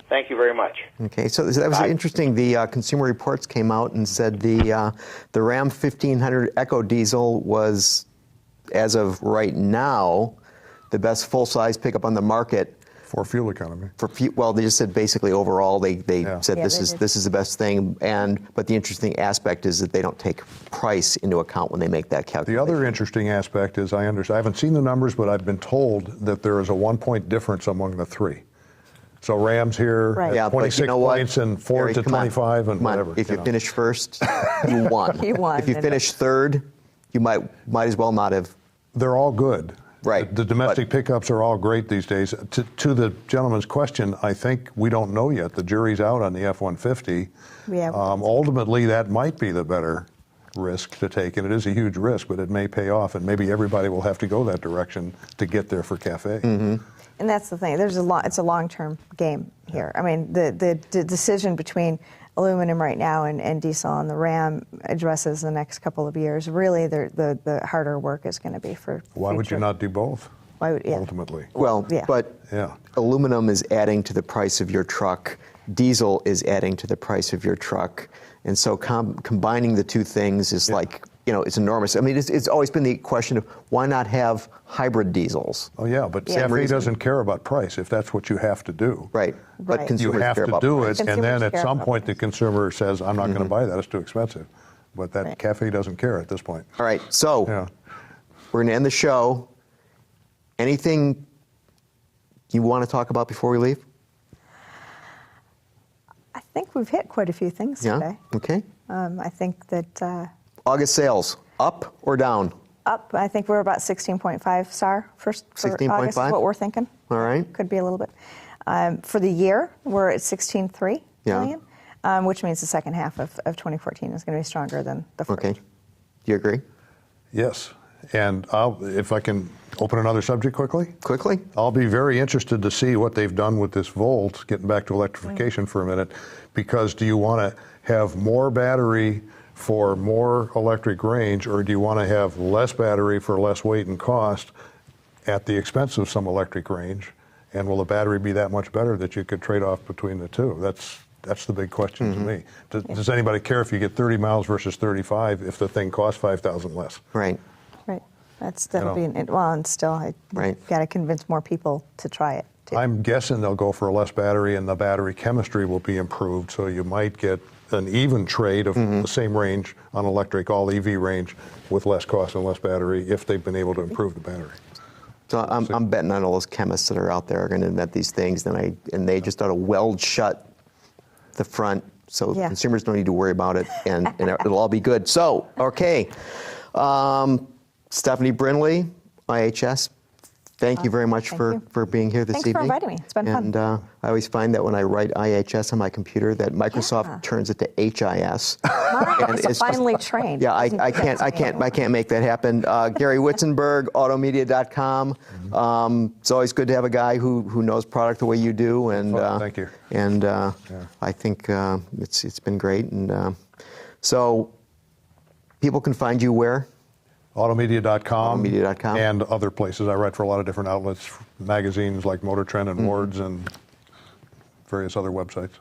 Thank you very much. Okay, so that was interesting. The Consumer Reports came out and said the Ram 1500 Eco Diesel was, as of right now, the best full-size pickup on the market. For fuel economy. Well, they just said basically overall they said Yeah, this is the best thing. But the interesting aspect is that they don't take price into account when they make that calculation. The other interesting aspect is I haven't seen the numbers, but I've been told that there is a 1-point difference among the three. So Ram's here at 26 points and Ford's at 25 and whatever. If you finish first, you won. You won. If you finish third, you might as well not have. They're all good. Right. The domestic pickups are all great these days. To the gentleman's question, I think we don't know yet. The jury's out on the F-150. Yeah. Ultimately, that might be the better risk to take, and it is a huge risk, but it may pay off, and maybe everybody will have to go that direction to get there for CAFE. Mm-hmm. And that's the thing. It's a long-term game here. I mean, the decision between aluminum right now and diesel and the Ram addresses the next couple of years. Really, the harder work is going to be for. Why would you not do both? Why would, ultimately? Well, yeah. But aluminum is adding to the price of your truck. Diesel is adding to the price of your truck, and so combining the two things is like. It's enormous. I mean, it's always been the question of why not have hybrid diesels? Oh, yeah, but CAFE doesn't care about price if that's what you have to do. Right. But consumers you have care to about do price. it, and then at some point the consumer says, I'm not going to buy that, it's too expensive. But that CAFE doesn't care at this point. All right, so we're going to end the show. Anything you want to talk about before we leave? I think we've hit quite a few things today. Okay. I think that... August sales, up or down? Up. I think we're about 16.5 SAR for 16.5? August is what we're thinking. All right. Could be a little bit. For the year, we're at 16.3 million, which means the second half of 2014 is going to be stronger than the first. Okay. Do you agree? Yes. And if I can open another subject quickly? Quickly. I'll be very interested to see what they've done with this Volt, getting back to electrification for a minute, because do you want to have more battery for more electric range, or do you want to have less battery for less weight and cost at the expense of some electric range? And will the battery be that much better that you could trade off between the two? That's the big question to me. Does anybody care if you get 30 miles versus 35 if the thing costs $5,000 less? Right. Right. That'll be and still I've got to convince more people to try it too. I'm guessing they'll go for less battery, and the battery chemistry will be improved, so you might get an even trade of the same range on electric, all EV range, with less cost and less battery if they've been able to improve the battery. So I'm betting on all those chemists that are out there are going to invent these things, and they just ought to weld shut the front so consumers don't need to worry about it, and it'll all be good. So, okay. Stephanie Brinley, IHS, thank you very much for being here this evening. Thanks for inviting me. It's been fun. And I always find that when I write IHS on my computer, that Microsoft turns it to HIS. And it's finally trained. Yeah, I can't make that happen. Gary Witzenburg, Automedia.com. It's always good to have a guy who knows product the way you do. And thank you. And I think it's been great. And so people can find you where? Automedia.com and other places. I write for a lot of different outlets, magazines like Motor Trend and Wards and various other websites.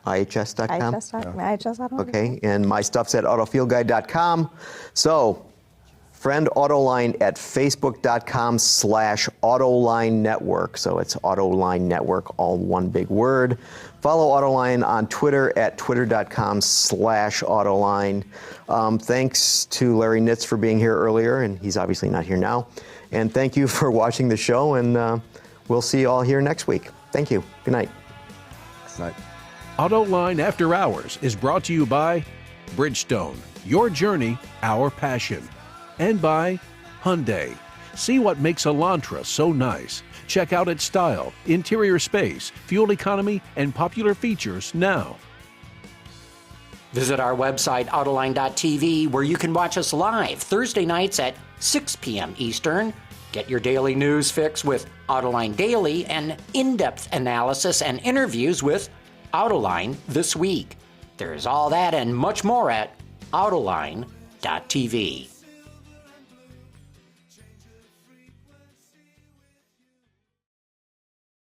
IHS.com? IHS.com. Okay, and my stuff's at autofieldguide.com. So, friend Autoline at facebook.com/Autoline Network. So it's Autoline Network, all one big word. Follow Autoline on Twitter at twitter.com/Autoline. Thanks to Larry Nitz for being here earlier, and he's obviously not here now. And thank you for watching the show, and we'll see you all here next week. Thank you. Good night. Good night. Autoline After Hours is brought to you by Bridgestone, your journey, our passion. And by Hyundai. See what makes Elantra so nice. Check out its style, interior space, fuel economy, and popular features now. Visit our website, Autoline.tv, where you can watch us live Thursday nights at 6 p.m. Eastern. Get your daily news fix with Autoline Daily and in-depth analysis and interviews with Autoline This Week. There's all that and much more at Autoline.tv.